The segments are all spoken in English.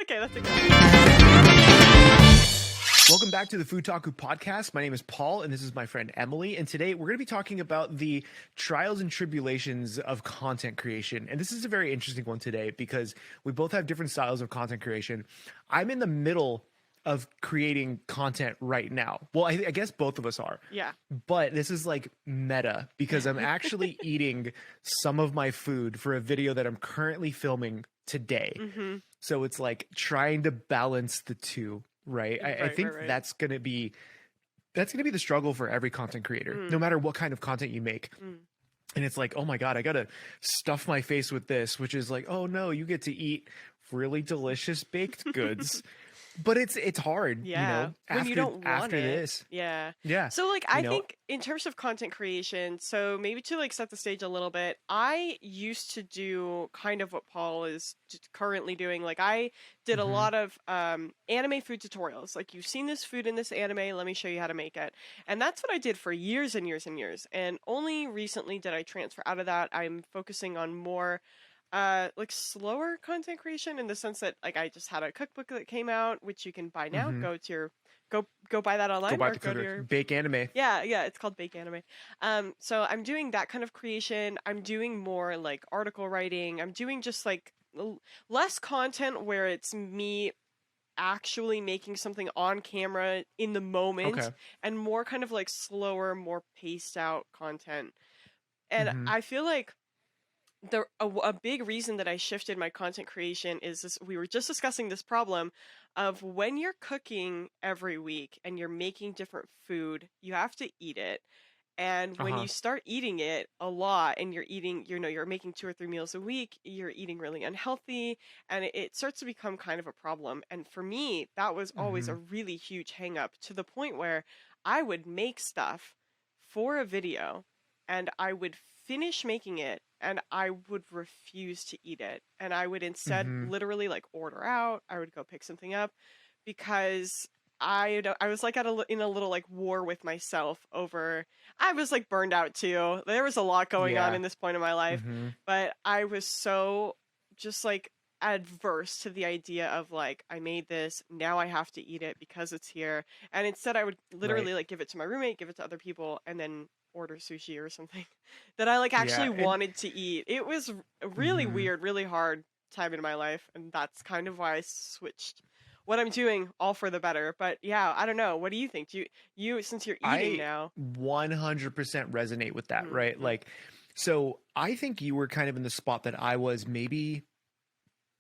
Okay, that's okay. Welcome back to the FoodTaku podcast. My name is Paul, and this is my friend Emily. And today we're going to be talking about the trials and tribulations of content creation. And this is a very interesting one today because we both have different styles of content creation. I'm in the middle of creating content right now. Well, I guess both of us are. Yeah. But this is like meta because I'm actually eating some of my food for a video that I'm currently filming today. Mm-hmm. So it's like trying to balance the two. Right. I think right. that's going to be the struggle for every content creator, no matter what kind of content you make. And it's like, oh my God, I got to stuff my face with this, which is like, oh no, you get to eat really delicious baked goods. But it's hard, Yeah. you know, when you don't want after it. this. Yeah. Yeah. So like I think in terms of content creation, so maybe to like set the stage a little bit, I used to do kind of what Paul is currently doing. Like I did a lot of anime food tutorials. Like you've seen this food in this anime, let me show you how to make it. And that's what I did for years and years and years. And only recently did I transfer out of that. I'm focusing on more like slower content creation in the sense that like I just had a cookbook that came out, which you can buy now. Go to your go buy that online. Go buy or the go to cookbook. your Bake anime. Yeah, it's called Bake Anime. So I'm doing that kind of creation. I'm doing more like article writing. I'm doing just like less content where it's me actually making something on camera in the moment, and more kind of like slower, more paced out content. And I feel like a big reason that I shifted my content creation is this, we were just discussing this problem of when you're cooking every week and you're making different food, you have to eat it. And when you start eating it a lot and you're eating, you're making 2 or 3 meals a week, you're eating really unhealthy, and it starts to become kind of a problem. And for me, that was always a really huge hang up, to the point where I would make stuff for a video and I would finish making it and I would refuse to eat it. And I would instead literally like order out. I would go pick something up because I was like in a little like war with myself over, I was like burned out too. There was a lot going on in this point in my life, but I was so just like adverse to the idea of like, I made this, now I have to eat it because it's here. And instead I would literally like give it to my roommate, give it to other people, and then order sushi or something that I like actually wanted to eat. It was a really weird, really hard time in my life, and that's kind of why I switched what I'm doing, all for the better. But yeah, I don't know. What do you think? Do you since you're eating now? 100% resonate with that, right? Like, so I think you were kind of in the spot that I was maybe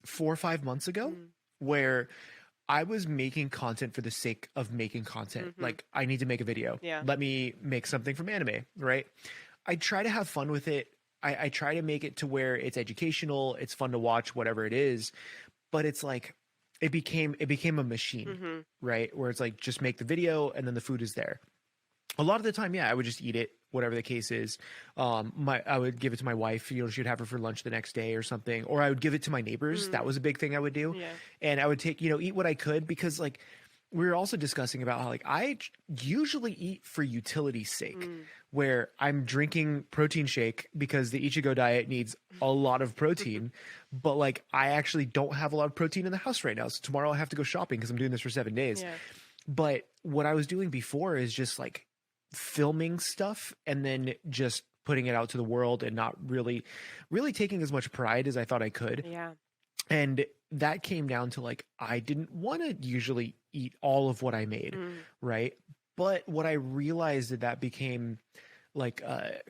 4 or 5 months ago, where I was making content for the sake of making content. Like, I need to make a video. Yeah. Let me make something from anime, right? I try to have fun with it. I try to make it to where it's educational, it's fun to watch, whatever it is. But it's like, it became a machine, right? Where it's like, just make the video and then the food is there. A lot of the time, yeah, I would just eat it, whatever the case is. I would give it to my wife, she'd have her for lunch the next day or something, or I would give it to my neighbors. That was a big thing I would do. Yeah. And I would take, eat what I could, because like we were also discussing about how like I usually eat for utility's sake, where I'm drinking protein shake because the Ichigo diet needs a lot of protein, but like I actually don't have a lot of protein in the house right now. So tomorrow I have to go shopping because I'm doing this for 7 days. Yeah. But what I was doing before is just like filming stuff and then just putting it out to the world and not really taking as much pride as I thought I could. Yeah. And that came down to like, I didn't want to usually eat all of what I made. Right. But what I realized that became like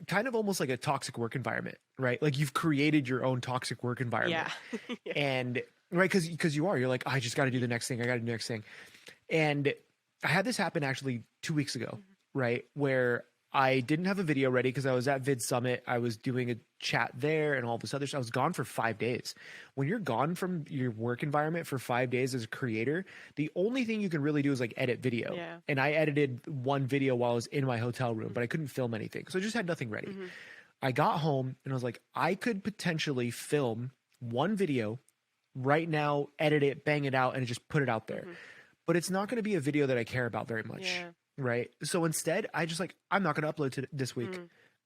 kind of almost like a toxic work environment, right? Like you've created your own toxic work environment. Yeah. And right. Cause you're like, I just got to do the next thing. I got to do the next thing. And I had this happen actually 2 weeks ago, right? Where I didn't have a video ready because I was at Vid Summit. I was doing a chat there and all this other stuff. I was gone for 5 days. When you're gone from your work environment for 5 days as a creator, the only thing you can really do is like edit video. Yeah. And I edited one video while I was in my hotel room, but I couldn't film anything. So I just had nothing ready. I got home and I was like, I could potentially film one video right now, edit it, bang it out, and just put it out there. But it's not going to be a video that I care about very much. Yeah. Right. So instead, I just like, I'm not going to upload to this week.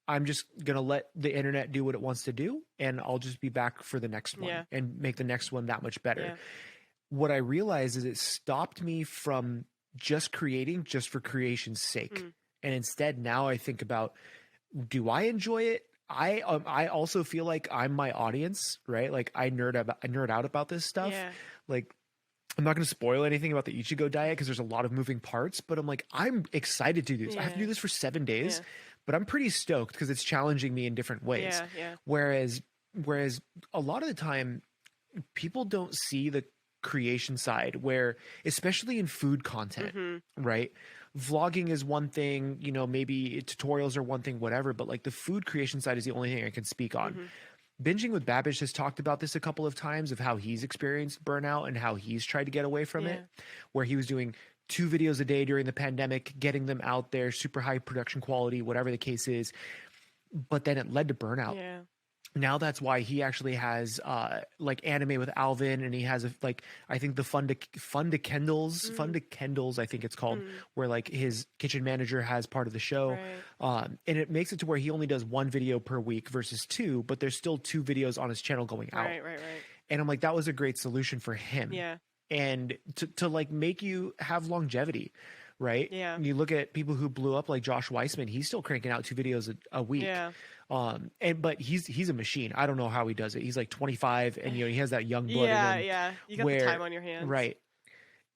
I'm just going to let the internet do what it wants to do. And I'll just be back for the next one and make the next one that much better. what I realized is it stopped me from just creating just for creation's sake. Mm. And instead, now I think about, do I enjoy it? I also feel like I'm my audience, right? Like I nerd out about this stuff. Yeah. Like I'm not going to spoil anything about the Ichigo diet because there's a lot of moving parts, but I'm like, I'm excited to do this. I have to Yeah. do this for 7 days, Yeah. but I'm pretty stoked because it's challenging me in different ways. Yeah. Yeah. Whereas, whereas a lot of the time, people don't see the creation side where, especially in food content, Mhm. right? Vlogging is one thing, maybe tutorials are one thing, whatever, but like the food creation side is the only thing I can speak on. Mhm. Binging with Babish has talked about this a couple of times of how he's experienced burnout and how he's tried to get away from Yeah. it, where he was doing 2 videos a day during the pandemic, getting them out there, super high production quality, whatever the case is. But then it led to burnout. Yeah. Now that's why he actually has like anime with Alvin, and he has like I think the fun to Kendall's I think it's called, Mm. where like his kitchen manager has part of the show, Right. and it makes it to where he only does 1 video per week versus 2, but there's still 2 videos on his channel going out. Right. Right. Right. And I'm like, that was a great solution for him, Yeah. and to like make you have longevity, right? Yeah. And you look at people who blew up like Josh Weissman, he's still cranking out 2 videos a week. Yeah. But he's a machine. I don't know how he does it. He's like 25, and he has that young blood Yeah. in him. Yeah. You got the Where time on your hands. right,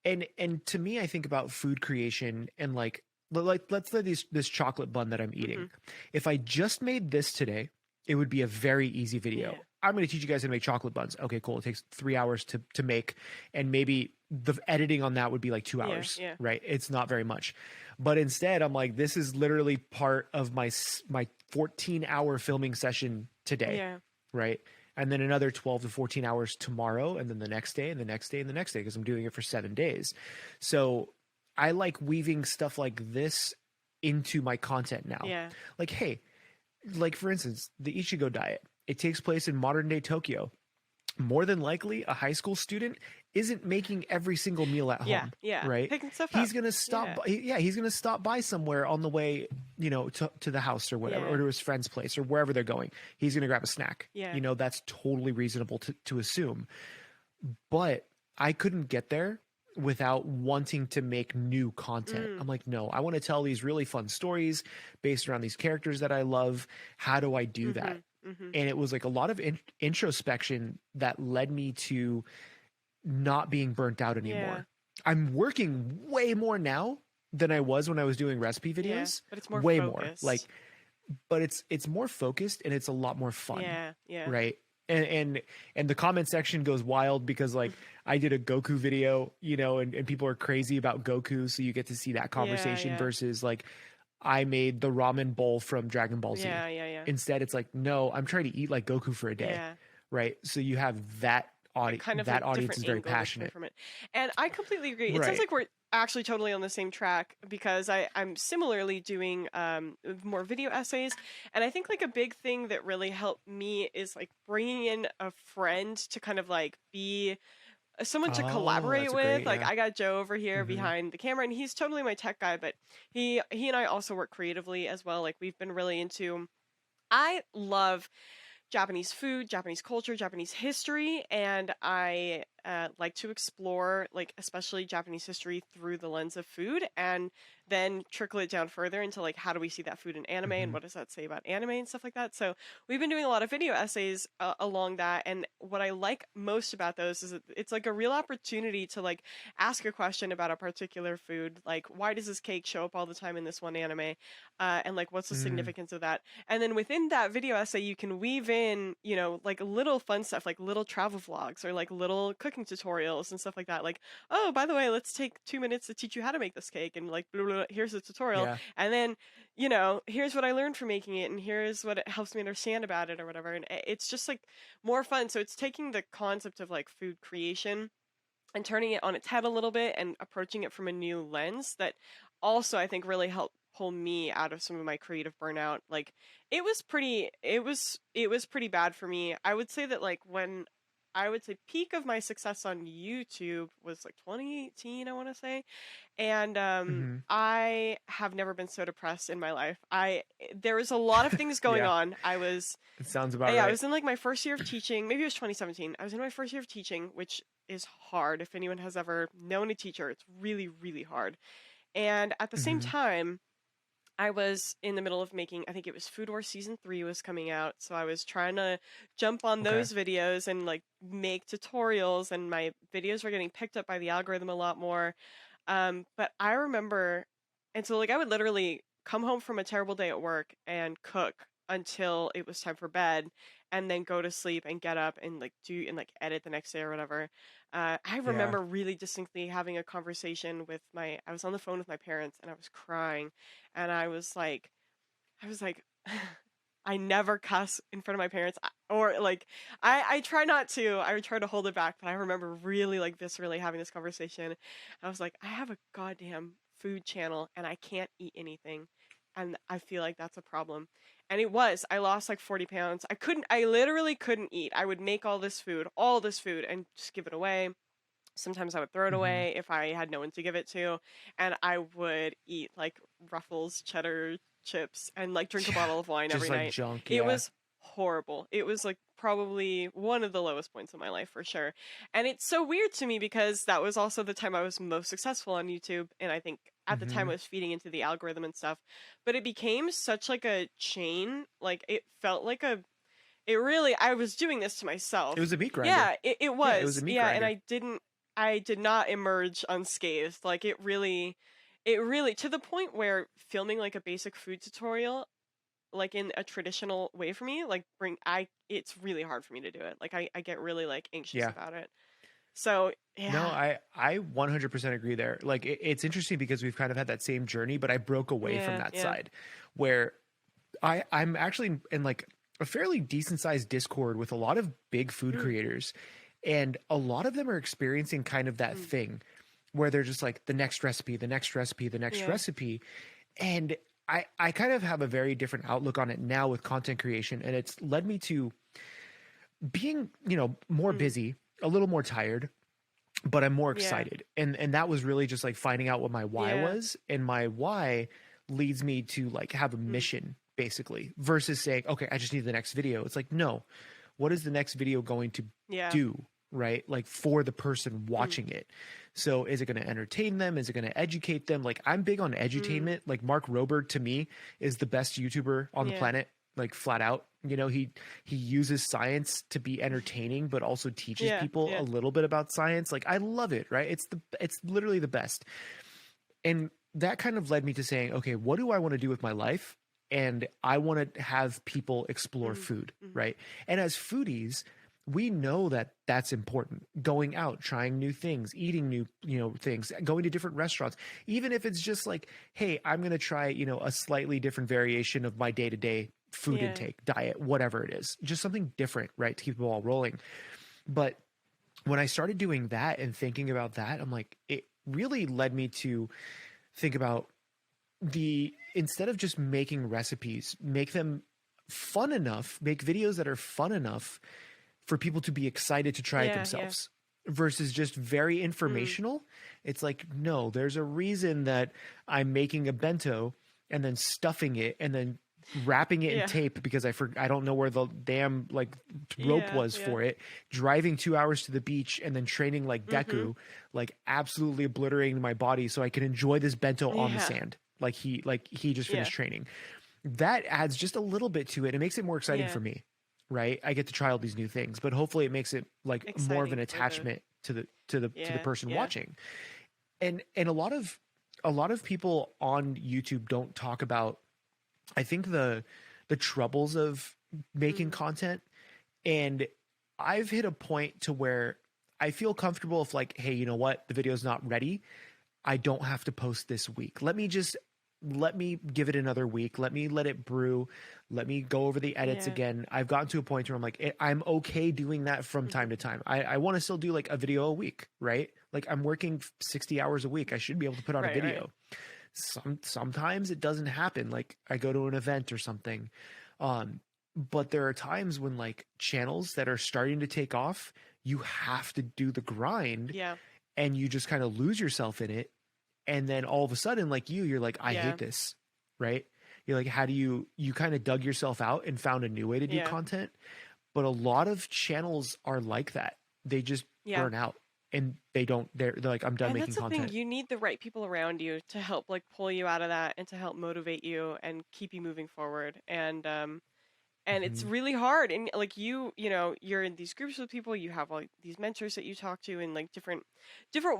and to me, I think about food creation and like let's say this chocolate bun that I'm eating. Mhm. If I just made this today, it would be a very easy video. Yeah. I'm going to teach you guys how to make chocolate buns. Okay, cool. It takes 3 hours to make, and maybe the editing on that would be like 2 hours. Yeah. Right? It's not very much. But instead, I'm like, this is literally part of my 14-hour filming session today. Yeah. Right? And then another 12 to 14 hours tomorrow, and then the next day, and the next day, and the next day, because I'm doing it for 7 days. So I like weaving stuff like this into my content now. Yeah. Like, hey, like for instance, the Ichigo diet. It takes place in modern day Tokyo. More than likely, a high school student isn't making every single meal at Yeah. home. Yeah. Right? Picking stuff He's up. gonna stop. Yeah. He's gonna stop by somewhere on the way, to the house or whatever, Yeah. or to his friend's place or wherever they're going. He's gonna grab a snack. Yeah. That's totally reasonable to assume. But I couldn't get there without wanting to make new content. Mm. I'm like, no, I want to tell these really fun stories based around these characters that I love. How do I do that? Mhm. And it was like a lot of introspection that led me to not being burnt out anymore. Yeah. I'm working way more now than I was when I was doing recipe videos. Yeah. But it's more way focused. more. Like, but it's more focused and it's a lot more fun. Yeah. Yeah. Right. And the comment section goes wild because like I did a Goku video, and people are crazy about Goku, so you get to see that conversation yeah. versus like I made the ramen bowl from Dragon Ball Z. Yeah. Yeah. Yeah. Instead, it's like, no, I'm trying to eat like Goku for a day. Yeah. Right. So you have that audience. Kind of That a audience different is very angle that's passionate. from it. And I completely agree. It Right. sounds like we're actually totally on the same track because I'm similarly doing more video essays. And I think like a big thing that really helped me is like bringing in a friend to kind of like be someone to Oh, collaborate that's with. great, Like yeah. I got Joe over here Mhm. behind the camera, and he's totally my tech guy, but he and I also work creatively as well. Like we've been really into. I love Japanese food, Japanese culture, Japanese history, and I like to explore, like, especially Japanese history through the lens of food, and then trickle it down further into, like, how do we see that food in anime, and Mhm. what does that say about anime and stuff like that. So we've been doing a lot of video essays along that, and what I like most about those is that it's like a real opportunity to, like, ask a question about a particular food, like, why does this cake show up all the time in this one anime, and, like, what's the Mm. significance of that? And then within that video essay, you can weave in, like little fun stuff, like little travel vlogs or like little cooking tutorials and stuff like that. Like, oh, by the way, let's take 2 minutes to teach you how to make this cake, and like, blah, blah, blah, here's the tutorial. Yeah. And then, here's what I learned from making it, and here's what it helps me understand about it or whatever. And it's just like more fun. So it's taking the concept of like food creation and turning it on its head a little bit and approaching it from a new lens that also I think really helped pull me out of some of my creative burnout. Like it was pretty bad for me. I would say that like when I would say peak of my success on YouTube was like 2018, I want to say. And Hmm. I have never been so depressed in my life. There was a lot of things going Yeah, on. I was it sounds about yeah, I right. was in like my first year of teaching. Maybe it was 2017. I was in my first year of teaching, which is hard. If anyone has ever known a teacher, it's really, really hard. And at the same Hmm. time, I was in the middle of making, I think it was Food Wars season 3 was coming out. So I was trying to jump on Okay. those videos and like make tutorials, and my videos were getting picked up by the algorithm a lot more. But I remember, and so like I would literally come home from a terrible day at work and cook until it was time for bed, and then go to sleep and get up and like do and like edit the next day or whatever. I Yeah. remember really distinctly having a conversation with I was on the phone with my parents and I was crying, and I was like, I never cuss in front of my parents, or like, I try not to. I try to hold it back, but I remember really like viscerally having this conversation. I was like, I have a goddamn food channel and I can't eat anything, and I feel like that's a problem. And it was. I lost like 40 pounds. I literally couldn't eat. I would make all this food, and just give it away. Sometimes I would throw it Hmm. away if I had no one to give it to, and I would eat like Ruffles cheddar chips and like drink a Yeah, bottle of wine just every like night. junk. It Yeah. was horrible. It was like probably one of the lowest points of my life for sure. And it's so weird to me because that was also the time I was most successful on YouTube, and I think at the time Hmm. I was feeding into the algorithm and stuff. But it became such like a chain, like it felt like a it really I was doing this to It myself. was a meat grinder. Yeah, it Yeah, it was a was. meat Yeah, and grinder. I did not emerge unscathed. Like it really to the point where filming like a basic food tutorial like in a traditional way for me, like bring I it's really hard for me to do it. Like I get really like anxious Yeah. about it. So, No, yeah. I 100% agree there. Like it's interesting because we've kind of had that same journey, but I broke away from Yeah, that yeah. side where I'm actually in like a fairly decent sized Discord with a lot of big food Mm, creators, and a lot of them are experiencing kind of that mm, thing where they're just like the next recipe, the next recipe, the next yeah. recipe. And I kind of have a very different outlook on it now with content creation, and it's led me to being, more Mm, busy, a little more tired, but I'm more yeah. excited. And that was really just like finding out what my why Yeah. was, and my why leads me to like have a Mm, mission basically versus saying, okay, I just need the next video. It's like, no, what is the next video going to yeah. do, right? Like for the person Mm, watching it. So is it going to entertain them? Is it going to educate them? Like I'm big on mm, edutainment. Like Mark Rober to me is the best YouTuber on the yeah. planet, like flat out. He uses science to be entertaining, but also teaches Yeah, people a yeah. little bit about science. Like I love it, right? It's literally the best. And that kind of led me to saying, okay, what do I want to do with my life? And I want to have people explore Mm, food, mm, right? And as foodies, we know that that's important. Going out, trying new things, eating new, things, going to different restaurants, even if it's just like, hey, I'm going to try, a slightly different variation of my day-to-day food yeah. intake, diet, whatever it is, just something different, right? To keep the ball rolling. But when I started doing that and thinking about that, I'm like, it really led me to think about the instead of just making recipes, make them fun enough, make videos that are fun enough for people to be excited to try it Yeah, yeah. themselves versus just very Mm, informational. It's like, no, there's a reason that I'm making a bento and then stuffing it and then wrapping it in yeah. tape because I don't know where the damn like rope Yeah, was yeah. for it, driving 2 hours to the beach and then training like Mhm. Deku, like absolutely obliterating my body so I can enjoy this bento on the Yeah. sand. Like he just Yeah. finished training. That adds just a little bit to it. It makes it more exciting Yeah. for me, right? I get to try all these new things, but hopefully it makes it like more of an Exciting for the attachment to the yeah, person yeah. watching. And a lot of people on YouTube don't talk about, I think, the troubles of making Mhm. content. And I've hit a point to where I feel comfortable if like, hey, you know what? The video's not ready. I don't have to post this week. Let me give it another week. Let me let it brew. Let me go over the edits Yeah. again. I've gotten to a point where I'm like, I'm okay doing that from time Mhm. to time. I want to still do like a video a week, right? Like I'm working 60 hours a week. I should be able to put out a Right, right. video. Sometimes it doesn't happen. Like I go to an event or something. Um, but there are times when like channels that are starting to take off, you have to do the grind, Yeah. and you just kind of lose yourself in it. And then all of a sudden, like you're like, I Yeah. hate this, right? You're like, how do you kind of dug yourself out and found a new way to do Yeah. content? But a lot of channels are like that. They just Yeah. burn out and they're like, I'm done And making that's the thing, content. you need the right people around you to help like pull you out of that and to help motivate you and keep you moving forward. And it's Hmm. really hard. And like you know, you're in these groups with people, you have like these mentors that you talk to and like different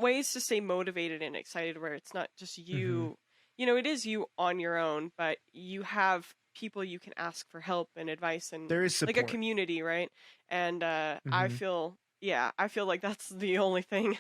ways to stay motivated and excited where it's not just Hmm. you, you know, it is you on your own, but you have people you can ask for help and advice and There is like a support. community, right? And I Hmm. feel yeah, I feel like that's the only thing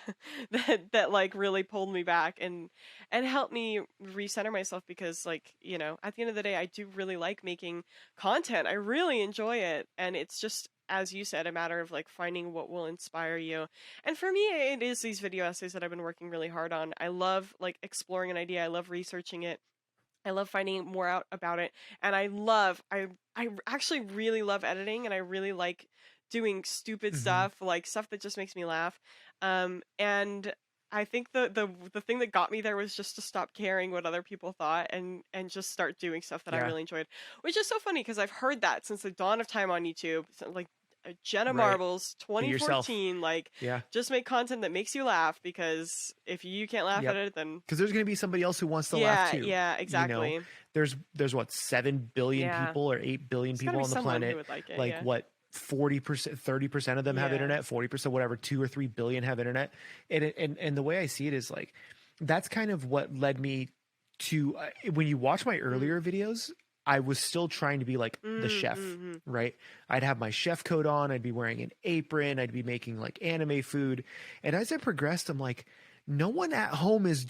that like really pulled me back and helped me recenter myself because like, you know, at the end of the day I do really like making content. I really enjoy it. And it's just, as you said, a matter of like finding what will inspire you. And for me, it is these video essays that I've been working really hard on. I love like exploring an idea. I love researching it. I love finding more out about it. And I actually really love editing and I really like doing stupid Hmm. stuff, like stuff that just makes me laugh. And I think the thing that got me there was just to stop caring what other people thought and just start doing stuff that I Yeah. really enjoyed, which is so funny because I've heard that since the dawn of time on YouTube, like Jenna Right. Marbles Be yourself. 2014, like Yeah. just make content that makes you laugh because if you can't laugh at Yep. it, then Because there's going to be somebody else who wants to laugh yeah, too. yeah, You know, exactly. there's what, 7 billion Yeah. people or 8 billion There's gotta people be on the someone who planet. would like it, Like yeah. what, 40%, 30% of them have Yeah. internet, 40%, whatever, 2 or 3 billion have internet. And the way I see it is like, that's kind of what led me to, when you watch my Mm. earlier videos, I was still trying to be like the Mm, chef, mhm. right? I'd have my chef coat on, I'd be wearing an apron, I'd be making like anime food. And as I progressed, I'm like, no one at home is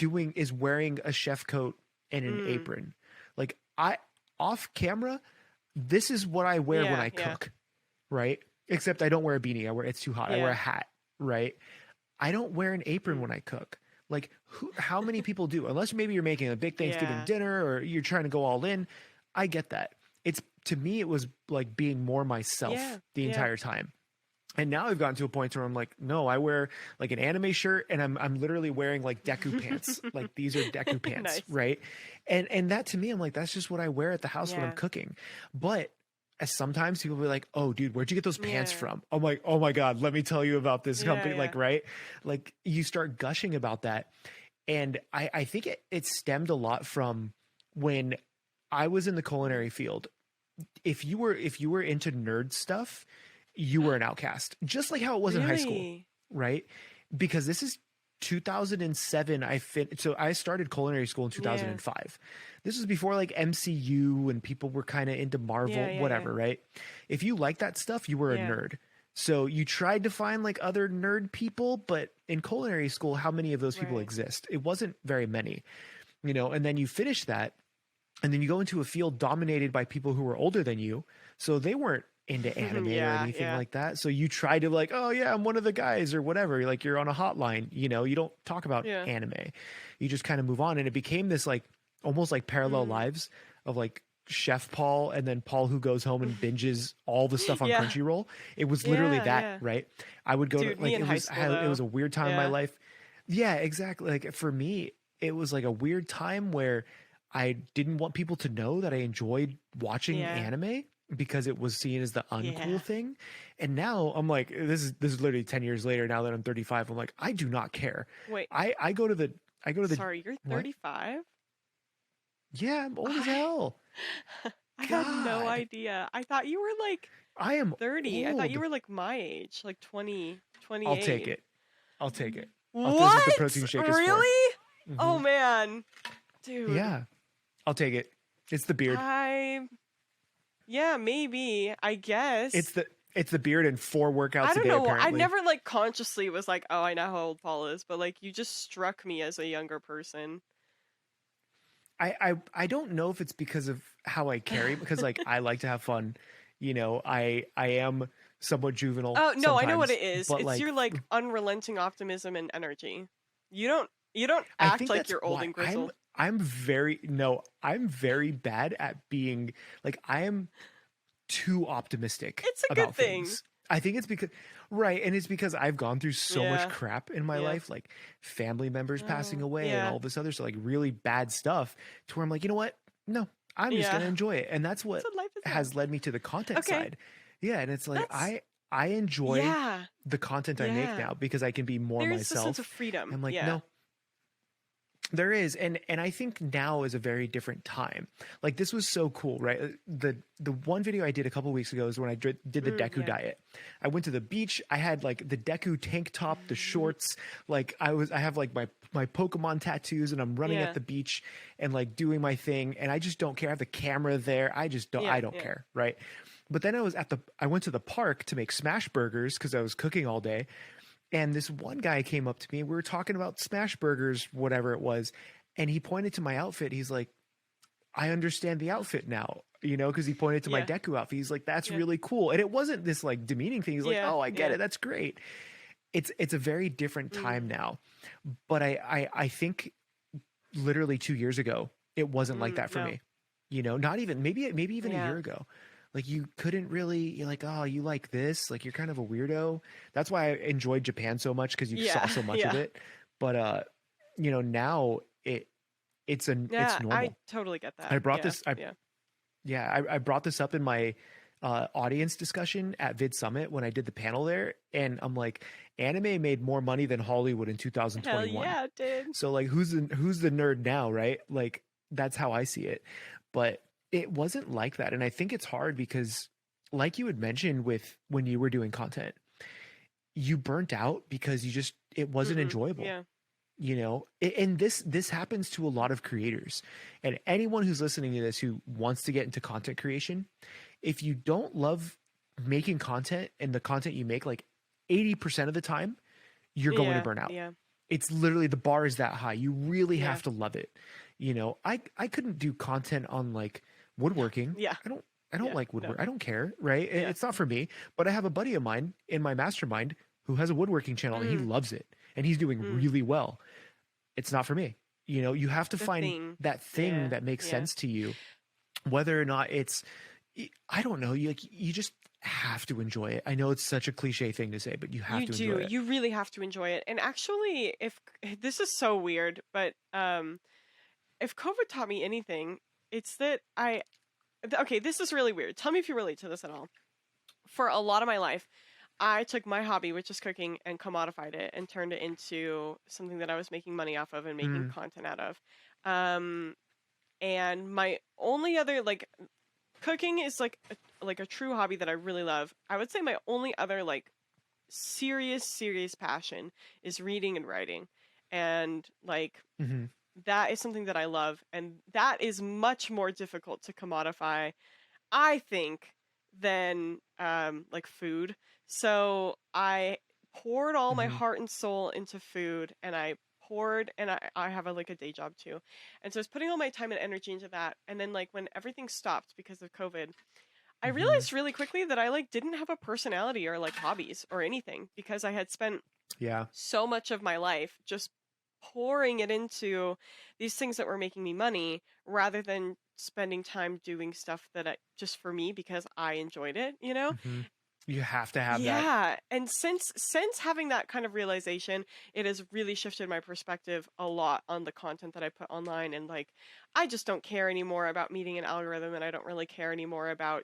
wearing a chef coat and an Mm. apron. Like I off camera, this is what I wear when Yeah, I yeah. cook, right? Except I don't wear a beanie. It's too hot. I wear a Yeah. hat, right? I don't wear an apron Mm. when I cook. Like how many people do? Unless maybe you're making a big Thanksgiving Yeah. dinner or you're trying to go all in. I get that. It's to me it was like being more myself Yeah. the Yeah. entire time. And now I've gotten to a point where I'm like, no, I wear like an anime shirt and I'm literally wearing like Deku pants. Like these are Deku pants, Nice. right? And that to me, I'm like, that's just what I wear at the house when I'm Yeah. cooking. But as sometimes people will be like, oh dude, where'd you get those pants Yeah. from? I'm like, oh my God, let me tell you about this Yeah, company. yeah. Like, right? Like you start gushing about that. And I think it stemmed a lot from when I was in the Mhm. culinary field. If you were into nerd stuff, you were an outcast, just like how it was in high school, Really? right? Because this is 2007. So I started culinary school in Yeah. 2005. This was before like MCU and people were kind of into Yeah, Marvel, yeah, yeah. whatever, right? If you like that stuff, you were a Yeah. nerd. So you tried to find like other nerd people, but in culinary school, how many of those people Right. exist? It wasn't very many, and then you finish that and then you go into a field dominated by people who were older than you, so they weren't into anime or Yeah, anything yeah. like that. So you try to like, oh yeah, I'm one of the guys or whatever. Like you're on a hotline, you don't talk about Yeah. anime. You just kind of move on, and it became this like almost like parallel Mm. lives of like Chef Paul and then Paul who goes home and binges all the stuff on Yeah. Crunchyroll. It was literally Yeah, that, yeah. right? I would go to Dude, me like in high school it was though. a weird time in my Yeah. life. Yeah, exactly. Like for me, it was like a weird time where I didn't want people to know that I enjoyed watching Yeah. anime because it was seen as the uncool Yeah. thing. And now I'm like, this is literally 10 years later now that I'm 35. I'm like, I do not care. Wait, I go to the sorry, you're what? 35? Yeah, I'm old as I hell. I had no God, idea. I thought you were like I am 30. I thought you old. were like my age, like 20, I'll take 28. it. I'll take it. This is what the What? protein shake is for. Really? Hmm. Oh man. Dude. Yeah, I'll take it. It's the beard. I yeah, maybe. I It's guess. the it's the beard and 4 workouts I a don't day know. I apparently. never like consciously was like, "Oh, I know how old Paul is," but like you just struck me as a younger person. I don't know if it's because of how I carry because like I like to have fun. I am somewhat juvenile Oh, no, I know what sometimes, it is. but It's like your like unrelenting optimism and energy. You don't I act think like that's you're old why and grizzled. I'm very bad at being like I am too optimistic It's a good about thing. things. I think it's because Right. And it's because I've gone through so much Yeah. crap in my Yeah. life, like family members passing Oh, away and yeah. all this other stuff, like really bad stuff, to where I'm like, you know what? No, I'm just Yeah. gonna enjoy it. And that's That's what what life is about. has led me to the content Okay. side. Yeah. And it's like That's I enjoy yeah. the content I make Yeah. now because I can be more There's a sense of myself. freedom. I'm like, Yeah. no, there is, and I think now is a very different time. Like this was so cool, right? The one video I did a couple weeks ago is when I did the Deku Yeah. diet. I went to the beach. I had like the Deku tank top, the shorts. Like I have like my Pokemon tattoos, and I'm running at Yeah. the beach and like doing my thing. And I just don't care. I have the camera there. I Yeah. don't Yeah. care, right? But then I went to the park to make smash burgers because I was cooking all day. And this one guy came up to me. We were talking about smash burgers, whatever it was. And he pointed to my outfit. He's like, I understand the outfit now, because he pointed to my Yeah. Deku outfit. He's like, that's Yeah. really cool. And it wasn't this like demeaning thing. He's like, Yeah. oh, I get Yeah. it. That's great. It's a very different time Mm. now. But I think literally 2 years ago, it wasn't like that for No. me. Not even, maybe even a Yeah. year ago. Like you couldn't really, you're like, oh, you like this? Like you're kind of a weirdo. That's why I enjoyed Japan so much because you saw Yeah. so much of Yeah. it. But now it's Yeah. I normal. totally get that. I brought Yeah. this I Yeah. yeah, I brought this up in my audience discussion at Vid Summit when I did the panel there, and I'm like, anime made more money than Hollywood in Hell 2021. yeah, it did. So like who's the nerd now, right? Like that's how I see it. But it wasn't like that. And I think it's hard because like you had mentioned with when you were doing content, you burnt out because it wasn't enjoyable. Yeah. And this happens to a lot of creators. And anyone who's listening to this who wants to get into content creation, if you don't love making content and the content you make like 80% of the time, you're going to burn out. Yeah. It's literally the bar is that high. You really Yeah. have to love it. I couldn't do content on like woodworking. Yeah. I don't Yeah. like woodwork. No. I don't care, right? Yeah. It's not for me. But I have a buddy of mine in my mastermind who has a woodworking channel and he loves it and he's doing really well. It's not for me. You have to The find thing. that thing Yeah. that makes Yeah. sense to you, whether or not I don't know. You just have to enjoy it. I know it's such a cliche thing to say, but you have You to do. enjoy it. You really have to enjoy it. And actually, if this is so weird, but if COVID taught me anything, it's that okay, this is really weird. Tell me if you relate to this at all. For a lot of my life, I took my hobby, which is cooking, and commodified it and turned it into something that I was making money off of and making content out of. And my only other like cooking is like a true hobby that I really love. I would say my only other like serious passion is reading and writing. And like Mm-hmm. that is something that I love, and that is much more difficult to commodify, I think, than like food. So I poured all my Mm-hmm. heart and soul into food, and I have like a day job too. And so I was putting all my time and energy into that. And then like when everything stopped because of COVID, I Mm-hmm. realized really quickly that I like didn't have a personality or like hobbies or anything because I had spent Yeah. so much of my life just pouring it into these things that were making me money rather than spending time doing stuff that just for me because I enjoyed it, you know? Mm-hmm. You have to have that. Yeah, and since having that kind of realization, it has really shifted my perspective a lot on the content that I put online, and like I just don't care anymore about meeting an algorithm, and I don't really care anymore about,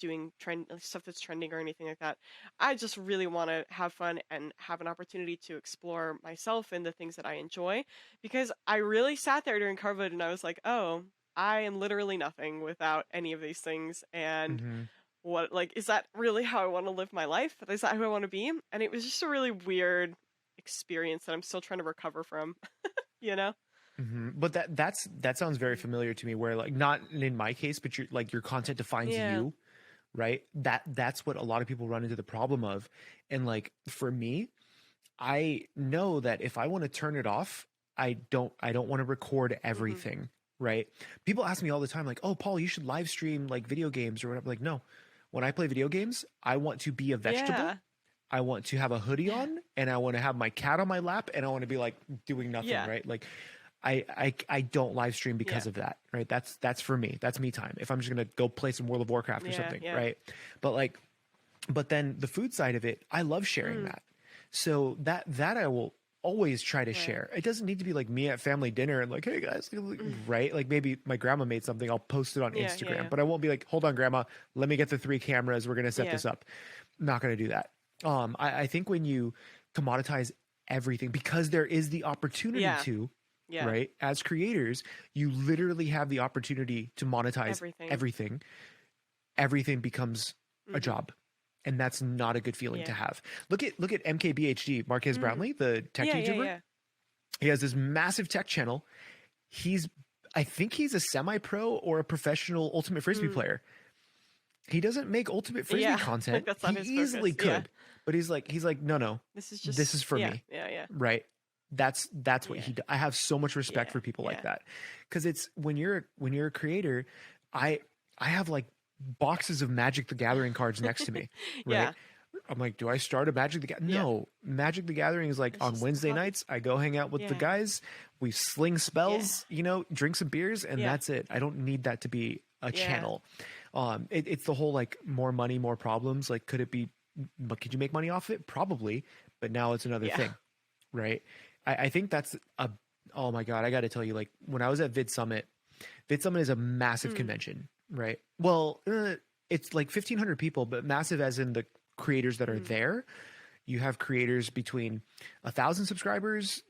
doing trend stuff that's trending or anything like that. I just really want to have fun and have an opportunity to explore myself and the things that I enjoy, because I really sat there during COVID and I was like, "Oh, I am literally nothing without any of these things." And Mm-hmm. what, like, is that really how I want to live my life? Is that who I want to be? And it was just a really weird experience that I'm still trying to recover from, you know? Mm-hmm. But that sounds very familiar to me. Where like not in my case, but your content defines Yeah. you, right? That's what a lot of people run into the problem of. And like for me, I know that if I want to turn it off, I don't want to record everything, right? People ask me all the time, like, "Oh, Paul, you should live stream like video games or whatever." Like, no. When I play video games, I want to be a vegetable. Yeah. I want to have a hoodie on, and I want to have my cat on my lap, and I want to be like doing nothing, Yeah. right? Like, I don't live stream because Yeah. of that, right? That's for me. That's me time. If I'm just gonna go play some World of Warcraft or Yeah, something, yeah. right? But like, But then the food side of it, I love sharing Mm, that. So that I will always try to right. share. It doesn't need to be like me at family dinner and like, hey guys, Mm, right? Like maybe my grandma made something, I'll post it on yeah, yeah, Instagram, yeah. but I won't be like, hold on, grandma, let me get the 3 cameras. We're gonna set Yeah. this up. I'm not gonna do that. I think when you commoditize everything, because there is the opportunity Yeah. to, Yeah. right? As creators, you literally have the opportunity to monetize Everything. everything. Everything becomes a Mhm. job, and that's not a good feeling to Yeah. have. Look at MKBHD, Marquez Mm. Brownlee, the tech Yeah, yeah, YouTuber. yeah. He has this massive tech channel. He's I think he's a semi-pro or a professional ultimate frisbee Mm. player. He doesn't make ultimate frisbee Yeah. Like content. that's He not his focus. easily Yeah. could, but he's like no, This is this just is for yeah, me, yeah, yeah. right? That's what Yeah. I have so much respect Yeah. for people like Yeah. that, because it's when you're a creator, I I have like boxes of Magic the Gathering cards next to me, right? Yeah. I'm like, do I start a Magic the Gathering? Yeah. No, Magic the Gathering is like It's on just a Wednesday hobby. nights. I go hang out with the Yeah. guys. We sling Yeah. spells, drink some beers, and Yeah. that's it. I don't need that to be a Yeah. channel. It's the whole like more money, more problems. Like, could it be? But could you make money off it? Probably, but now it's another Yeah. thing, right? I think that's a. Oh my god, I got to tell you, like when I was at Vid Summit is a massive Mm. convention, right? Well, it's like 1,500 people, but massive as in the creators that are Mm. there. You have creators between 1,000 subscribers,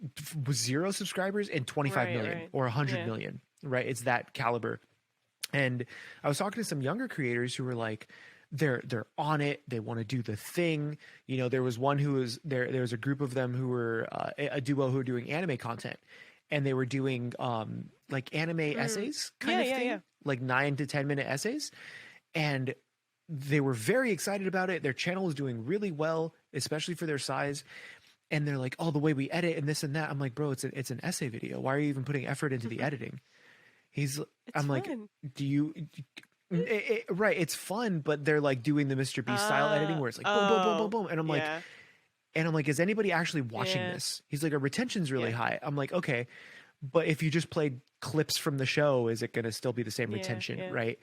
0 subscribers, and 25 Right, million right. or 100 Yeah. million, right? It's that caliber. And I was talking to some younger creators who were like, they're on it. They want to do the thing. There was one who was there. There was a group of them who were a duo who were doing anime content, and they were doing like anime Mm. essays kind Yeah, of yeah, yeah. thing, like 9 to 10 minute essays, and they were very excited about it. Their channel was doing really well, especially for their size. And they're like, "Oh, the way we edit and this and that." I'm like, "Bro, it's an essay video. Why are you even putting effort into the editing?" He's, It's I'm like, fun. "Do you?" Right, it's fun, but they're like doing the Mr. Beast style editing where it's like boom, boom, boom, boom, Oh. boom, and Yeah. I'm like, is anybody actually watching Yeah. this? He's like, our retention's really Yeah. high. I'm like, okay, but if you just played clips from the show, is it going to still be the same Yeah. retention, Yeah. right?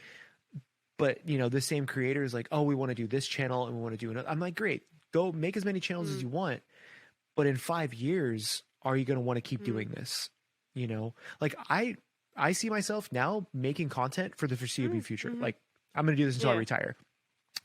But the same creator is like, oh, we want to do this channel and we want to do another. I'm like, great, go make as many channels as Mm. you want, but in 5 years, are you going to want to keep Mm. doing this? Like I see myself now making content for the foreseeable Mm. future. Mhm. Like I'm going to do this until I Yeah. retire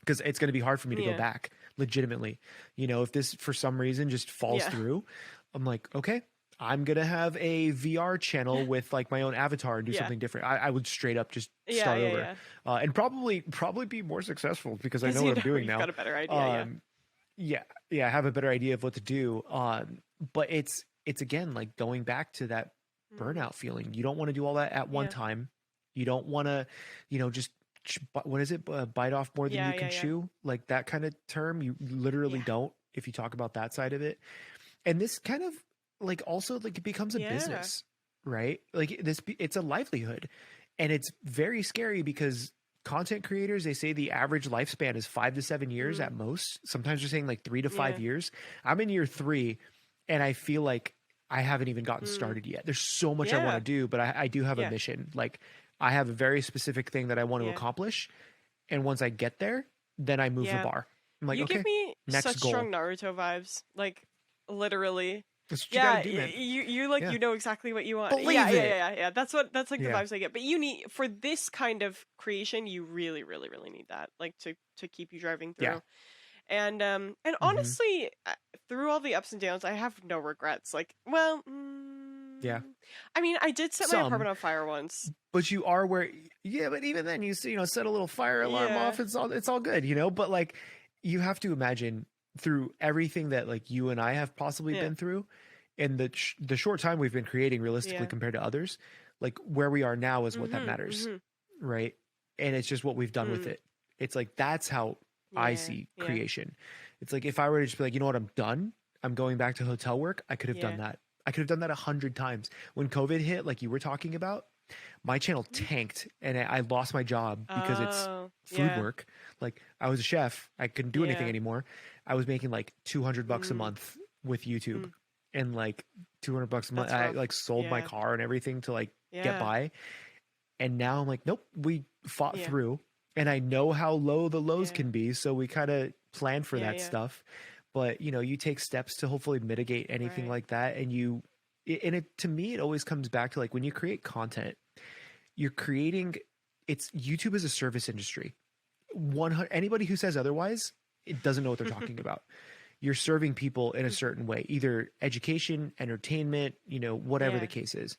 because it's going to be hard for me to go Yeah. back legitimately. If this for some reason just falls Yeah. through, I'm like, okay, I'm going to have a VR channel with like my own avatar and do Yeah. something different. I would straight up just Yeah. start Yeah. over Yeah. and probably be more successful because I Because know what I'm doing you've now. got a better idea. Yeah. Um, yeah, yeah, I have a better idea of what to do. But it's again like going back to that Mm. burnout feeling. You don't want to do all that at one Yeah. time. You don't want to, just what is it? Bite off more than Yeah. you can Yeah. Yeah. chew, like that kind of term. You literally Yeah. don't if you talk about that side of it. And this kind of like also like it becomes a Yeah. business, right? Like it's a livelihood, and it's very scary because content creators, they say the average lifespan is 5 to 7 years Mm. at most. Sometimes they're saying like 3 to 5 Yeah. years. I'm in year 3, and I feel like I haven't even gotten Mm. started yet. There's so much I want to Yeah. do, but I do have a Yeah. mission. Like I have a very specific thing that I want to Yeah. accomplish, and once I get there, then I move the Yeah. bar. I'm like, You give okay, me next such goal. strong Naruto vibes. Like literally. That's what you got Yeah, to do, man. you like Yeah, you know exactly what you want. Yeah, believe yeah, it. yeah, yeah. That's like the Yeah, vibes I get. But you need for this kind of creation, you really, really, really need that, like to keep you driving yeah. through. And Hmm. honestly, through all the ups and downs, I have no regrets. Like, well, Yeah, I mean, I did set my some, apartment on fire once. but you are where. Yeah, but even then, set a little fire alarm Yeah, off. It's all good, But like, you have to imagine through everything that like you and I have possibly yeah, been through, in the short time we've been creating, realistically yeah. compared to others, like where we are now is what that Mhm, matters, mhm. right? And it's just what we've done with Mm, it. It's like that's how I yeah, see yeah, creation. It's like if I were to just be like, you know what, I'm done. I'm going back to hotel work. I could have done yeah. that. I could have done that 100 times. When COVID hit, like you were talking about, my channel Mhm. tanked and I lost my job because it's Oh, food yeah, work. Like I was a chef. I couldn't do anything yeah. anymore. I was making like $200 a Mm, month with YouTube, mm. and like $200 a month. That's I rough. like sold my Yeah, car and everything to like get yeah, by. And now I'm like, nope, we fought yeah, through, and I know how low the lows yeah. can be. So we kind of plan for Yeah, that yeah. stuff, but you know, you take steps to hopefully mitigate anything Right. like that. And to me, it always comes back to like when you create content, you're creating, it's YouTube is a service industry. 100, anybody who says otherwise, it doesn't know what they're talking about. You're serving people in a certain way, either education, entertainment, you know, whatever the Yeah. case is.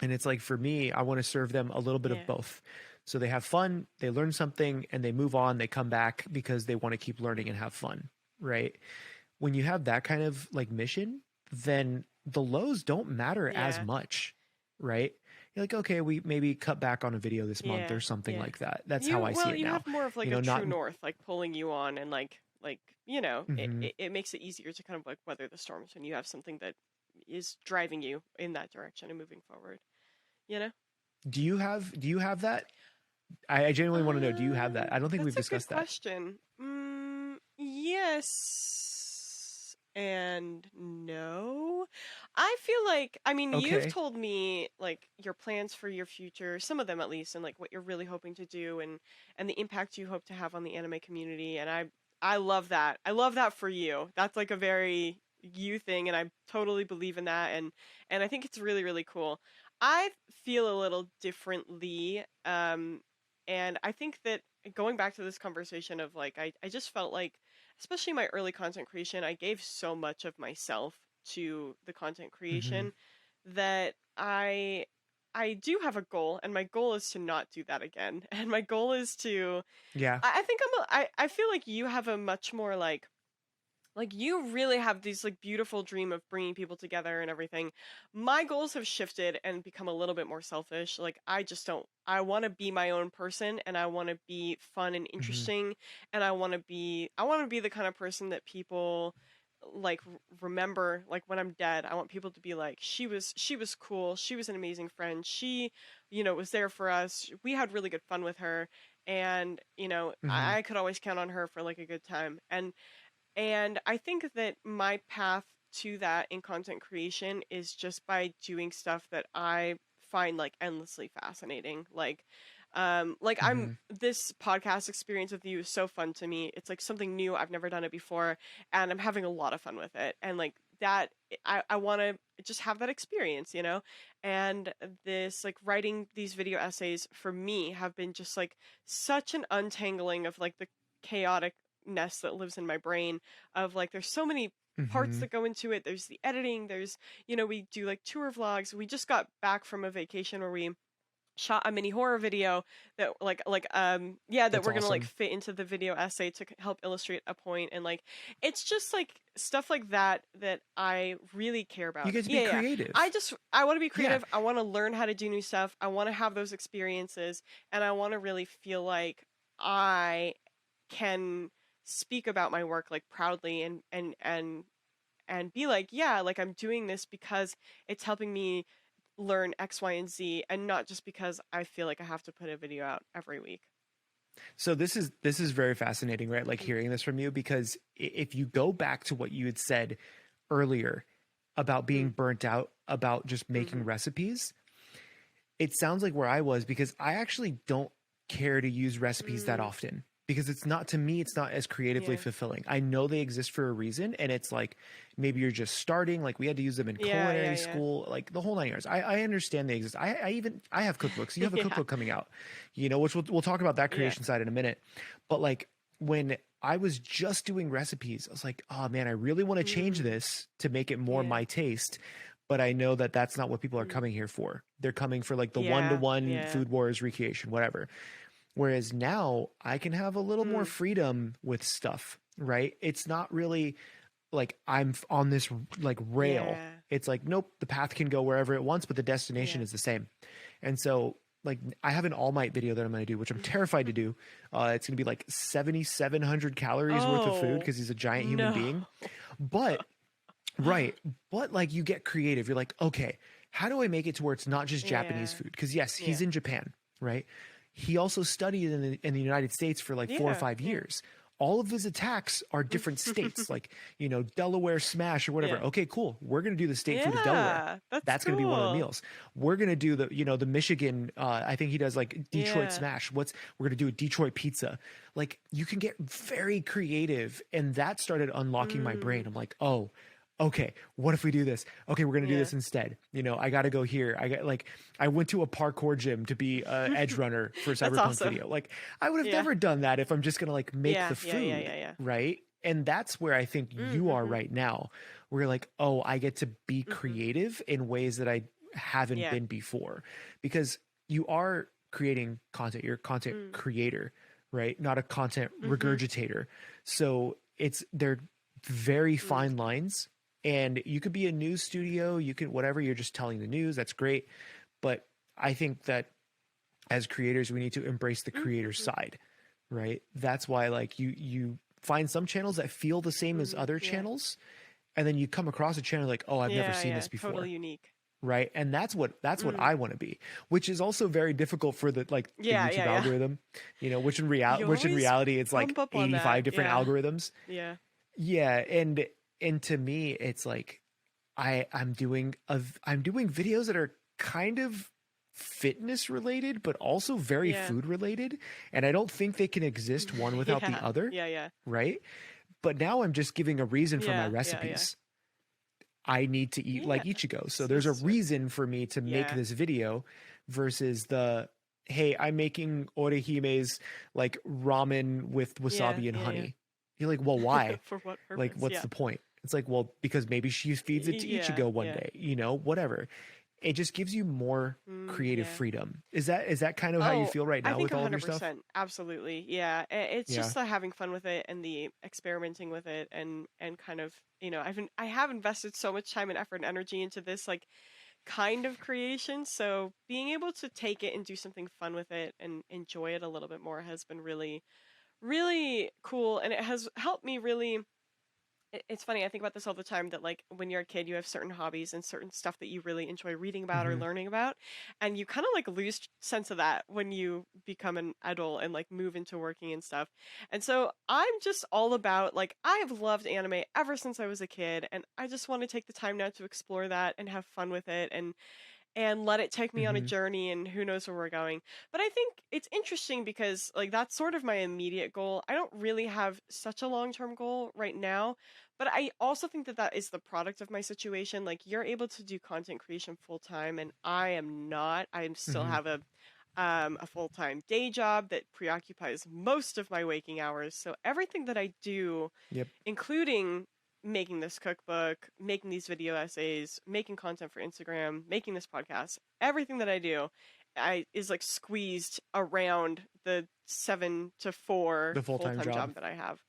And it's like for me, I want to serve them a little bit of Yeah. both. So they have fun, they learn something, and they move on, they come back because they want to keep learning and have fun, right? When you have that kind of like mission, then the lows don't matter as Yeah. much, right? You're like, okay, we maybe cut back on a video this month Yeah. or something Yeah. like that. That's how You I see well, it you now. have more of like You a know, not true north like pulling you on and you know, mhm. it makes it easier to kind of like weather the storms when you have something that is driving you in that direction and moving forward, you know? Do you have that? I genuinely want to know, do you have that? I don't think we've That's a good discussed that. question. Yes and no. I feel like, I mean, you've Okay. told me like your plans for your future, some of them at least, and like what you're really hoping to do and the impact you hope to have on the anime community, and I love that. I love that for you. That's like a very you thing, and I totally believe in that, and I think it's really really cool. I feel a little differently. And I think that going back to this conversation of like, I just felt like, especially my early content creation, I gave so much of myself to the content Hmm. creation that I do have a goal, and my goal is to not do that again. And my goal is to, Yeah. I think I feel like you have a much more like you really have this like beautiful dream of bringing people together and everything. My goals have shifted and become a little bit more selfish. Like I just don't, I want to be my own person, and I want to be fun and Hmm. interesting, and I want to be the kind of person that people like remember like when I'm dead. I want people to be like, she was cool, she was an amazing friend, she, you know, was there for us, we had really good fun with her, and you know, Hmm. I could always count on her for like a good time. And I think that my path to that in content creation is just by doing stuff that I find like endlessly fascinating. Like I'm Hmm. this podcast experience with you is so fun to me. It's like something new. I've never done it before, and I'm having a lot of fun with it. And like that, I want to just have that experience, you know? And this like writing these video essays for me have been just like such an untangling of like the chaotic nest that lives in my brain of like there's so many parts Hmm. that go into it. There's the editing, there's, you know, we do like tour vlogs. We just got back from a vacation where we shot a mini horror video that yeah, that That's we're gonna like awesome. fit into the video essay to help illustrate a point. And like it's just like stuff like that that I really care You about. get to be Yeah, yeah. creative. I want to be Yeah. creative, I want to learn how to do new stuff, I want to have those experiences, and I want to really feel like I can speak about my work like proudly and be like, yeah, like I'm doing this because it's helping me learn X, Y, and Z, and not just because I feel like I have to put a video out every week. So this is very fascinating, right? Like Mm, hearing this from you, because if you go back to what you had said earlier about being mm, burnt out about just making mhm. recipes, it sounds like where I was, because I actually don't care to use recipes that Mm, often, because it's not, to me, it's not as creatively yeah. fulfilling. I know they exist for a reason, and it's like maybe you're just starting, like we had to use them in Yeah, culinary yeah, school, like the whole 9 years. I understand they exist. I have cookbooks. You yeah. have a Yeah, cookbook coming out, you know, which we'll talk about that yeah. creation side in a minute. But like when I was just doing recipes, I was like, oh man, I really want to change Mm, this to make it more yeah. my taste, but I know that that's not what people are Mm, coming here for. They're coming for like the one to yeah, one yeah. food wars recreation, whatever. Whereas now I can have a little more Mm, freedom with stuff, right? It's not really like I'm on this like rail. yeah, It's like, nope, the path can go wherever it wants, but the destination yeah. is the same. And so, like, I have an All Might video that I'm going to do, which I'm terrified to do. It's going to be like 7,700 calories worth of food Oh, because he's a giant human no. being. But right. But like you get creative. You're like, okay, how do I make it to where it's not just Japanese Yeah, food? Because yes, he's yeah. in Japan, right? He also studied in the United States for like four or Yeah, five yeah. years. all of his attacks are different states, like, Delaware smash or whatever. Yeah. Okay, cool. We're going to do the state food of Delaware. Yeah, that's That's going to be one of the cool. meals. We're going to do the Michigan, I think he does like Detroit Yeah. smash. We're going to do a Detroit pizza. Like, you can get very creative. And that started unlocking my brain. Mm. I'm like, oh, okay, what if we do this? Okay, we're gonna do Yeah. this instead. I gotta go here. I went to a parkour gym to be a edge runner for a That's cyberpunk awesome. video. Like, I would have Yeah. never done that if I'm just gonna like make Yeah. the Yeah. Yeah. food, Yeah. Yeah. right? And that's where I think you are Mm-hmm. right now. Where you're like, oh, I get to be Mm-hmm. creative in ways that I haven't Yeah. been before. Because you are creating content, you're a content Mm. creator, right? Not a content Mm-hmm. regurgitator. So they're very Mm. fine lines, and you could be a news studio, you can whatever, you're just telling the news, that's great. But I think that as creators we need to embrace the creator Mm-hmm. side, right? That's why, like, you find some channels that feel the same as Mm-hmm. other Yeah. channels, and then you come across a channel like, oh, I've never Yeah. seen Yeah. this before, Totally unique. right? And that's what Mm. I want to be, which is also very difficult for the Yeah. YouTube Yeah. Yeah. algorithm, which in You always reality it's like bump up on 85 that. different Yeah. algorithms. Yeah. Yeah, and to me it's like I'm doing videos that are kind of fitness related but also very Yeah. food related, and I don't think they can exist one without the Yeah. other, Yeah. Yeah. right? But now I'm just giving a reason for my Yeah. Yeah. Yeah. recipes. I need to eat like Yeah. Ichigo. So So there's a sweet. reason for me to make Yeah. this video versus the, hey, I'm making Orihime's like ramen with Yeah. wasabi and Yeah. honey. You're like, well, why? For what Like, purpose? what's Yeah. the point? It's like, well, because maybe she feeds it to Yeah. Ichigo one Yeah. day, whatever. It just gives you more creative Yeah. freedom. Is that kind of how you Oh, feel right I now think with all of your stuff? 100%. Absolutely. Yeah. It's Yeah. just the having fun with it and the experimenting with it and kind of, I have invested so much time and effort and energy into this like kind of creation. So being able to take it and do something fun with it and enjoy it a little bit more has been really, really cool. And it has helped me really. It's funny, I think about this all the time that like when you're a kid, you have certain hobbies and certain stuff that you really enjoy reading about or Hmm. learning about, and you kind of like lose sense of that when you become an adult and like move into working and stuff. And so I'm just all about like I have loved anime ever since I was a kid, and I just want to take the time now to explore that and have fun with it and let it take me on a Hmm. journey and who knows where we're going. But I think it's interesting because like that's sort of my immediate goal. I don't really have such a long-term goal right now, but I also think that that is the product of my situation. Like you're able to do content creation full time and I am not. I still Hmm. have a full-time day job that preoccupies most of my waking hours. So everything that I do, Yep. including making this cookbook, making these video essays, making content for Instagram, making this podcast, everything that I do, I is like squeezed around the 7 to 4 The full-time full-time job. job that I have.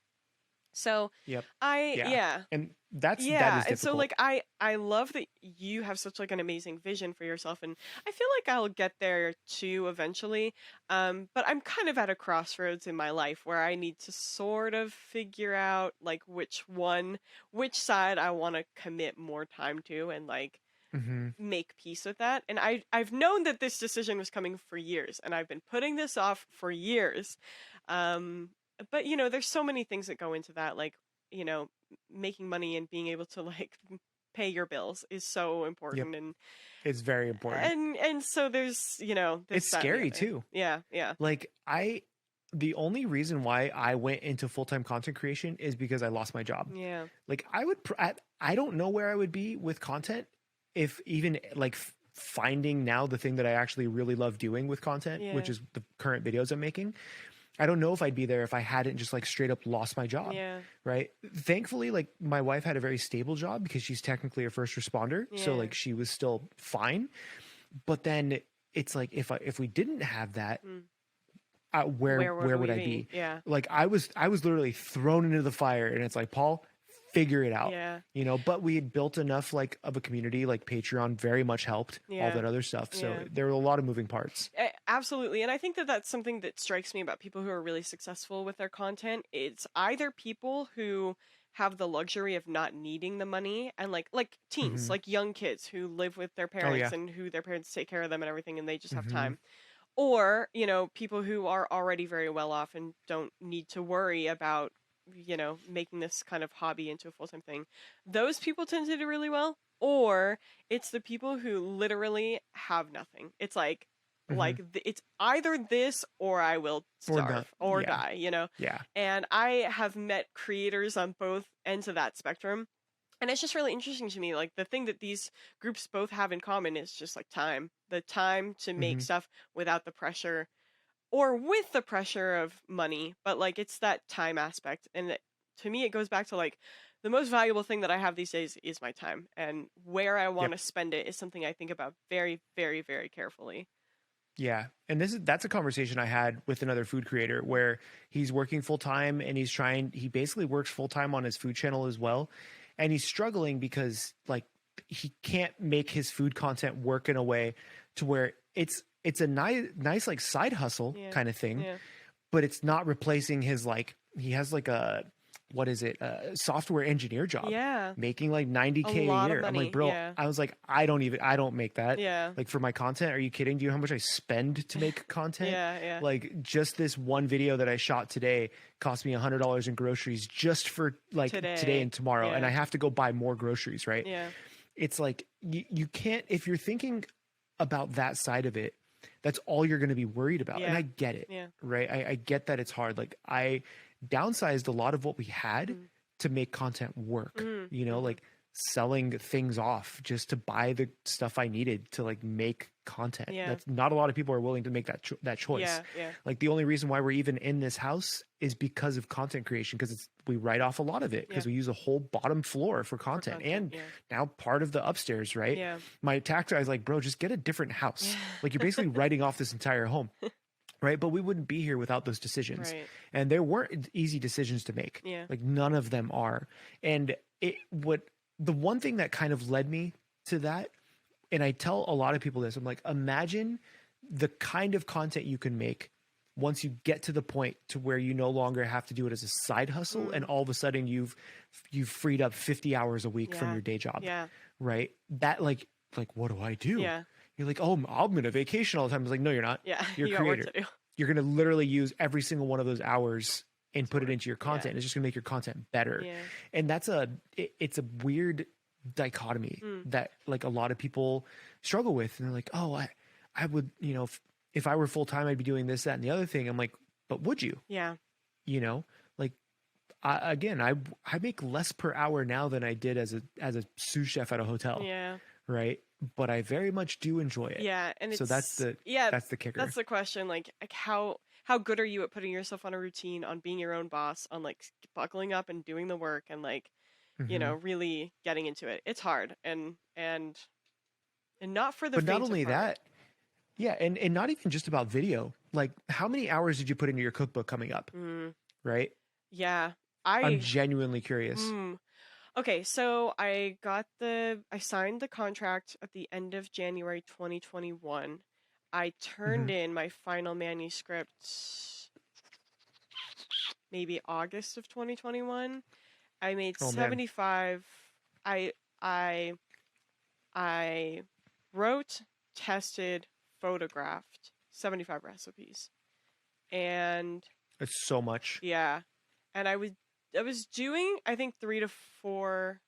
So Yep. I Yeah. yeah. And that Yeah, is and so difficult. like I love that you have such like an amazing vision for yourself and I feel like I'll get there too eventually. But I'm kind of at a crossroads in my life where I need to sort of figure out like which side I want to commit more time to and like Hmm. make peace with that. And I've known that this decision was coming for years and I've been putting this off for years. Um but there's so many things that go into that like, you know, making money and being able to like pay your bills is so Yep. important It's very important. and so there's, It's this, that, and the scary other. too. Yeah, yeah. Like, the only reason why I went into full-time content creation is because I lost my job. Yeah. Like, I don't know where I would be with content if even like finding now the thing that I actually really love doing with content, which Yeah. is the current videos I'm making. I don't know if I'd be there if I hadn't just like straight up lost my job, Yeah. right? Thankfully, like my wife had a very stable job because she's technically a first responder, so Yeah. like she was still fine. But then it's like if we didn't have that, Mm. where would would we I be? be? Yeah. Like I was literally thrown into the fire, and it's like, Paul, figure it out, Yeah. But we had built enough like of a community, like Patreon very much helped, all Yeah. that other stuff. So Yeah. there were a lot of moving parts. Absolutely. And I think that that's something that strikes me about people who are really successful with their content. It's either people who have the luxury of not needing the money and like teens, Hmm. like young kids who live with their Oh parents yeah. and who their parents take care of them and everything and they just have Hmm. time. Or, people who are already very well off and don't need to worry about making this kind of hobby into a full-time thing, those people tend to do really well. Or it's the people who literally have nothing. It's Hmm. it's either this or I will Or not. starve or Yeah. die. Yeah. And I have met creators on both ends of that spectrum. And it's just really interesting to me. Like, the thing that these groups both have in common is just like time. The time to make Hmm. stuff without the pressure, or with the pressure of money, but like it's that time aspect. And to me, it goes back to like the most valuable thing that I have these days is my time, and where I want Yep. to spend it is something I think about very, very, very carefully. Yeah. And that's a conversation I had with another food creator where he's working full time and he basically works full time on his food channel as well. And he's struggling because like he can't make his food content work in a way to where it's a nice like side hustle Yeah, kind of thing, yeah, but it's not replacing his like he has like a what is it a software engineer job yeah. making like A 90K a lot of year. I'm like, money. bro, Yeah, I was like, I don't make that yeah, like for my content. Are you kidding? Do you know how much I spend to make content? yeah, yeah. Like just this one video that I shot today cost me $100 in groceries just for like today Today. and tomorrow, and I Yeah, have to go buy more groceries, right? yeah, It's like you can't, if you're thinking about that side of it, that's all you're going to be worried about. And yeah, I get it, yeah. right? I get that it's hard. Like I downsized a lot of what we had Mm. to make content work, Mm. Mm-hmm. like selling things off just to buy the stuff I needed to like make content. Yeah, That's not a lot of people are willing to make that choice. yeah, yeah. Like the only reason why we're even in this house is because of content creation, because we write off a lot of it Yeah. because we use a whole bottom floor for content, and Yeah, now part of the upstairs, right? yeah, My tax guy is like, bro, just get a different house. Like you're basically writing off this entire home. Right. But we wouldn't be here without those decisions. right. And there weren't easy decisions to make. Yeah, Like none of them are. And the one thing that kind of led me to that, and I tell a lot of people this, I'm like, imagine the kind of content you can make once you get to the point to where you no longer have to do it as a side hustle, and all of a sudden you've freed up 50 hours a week from yeah, your day job. yeah, Right. That like what do I do? yeah, You're like, oh, I'm going to vacation all the time. It's like, no, you're not. yeah. You're a You got work creator. to do. You're going to literally use every single one of those hours and put it work. into your Yeah, content. It's just going to make your content better. yeah. And it's a weird dichotomy Mm. that like a lot of people struggle with. And they're like, oh, I would, if I were full time, I'd be doing this, that, and the other thing. I'm like, but would you? Yeah, Like I make less per hour now than I did as a sous chef at a hotel. yeah. Right. But I very much do enjoy it. Yeah, and So that's the yeah, that's the kicker. that's the question. Like how good are you at putting yourself on a routine, on being your own boss, on like buckling up and doing the work, and like Hmm. really getting into it. It's hard, and not for the But not faint of only heart. that, yeah, and not even just about video. Like, how many hours did you put into your cookbook coming up? Mm, Right. yeah, I'm I genuinely curious. okay. So I signed the contract at the end of January 2021. I Hmm. turned in my final manuscript maybe August of 2021. I made Oh man, 75. I I I wrote, tested, photographed 75 recipes. And it's so much. yeah, and I was doing I think 3 to 4,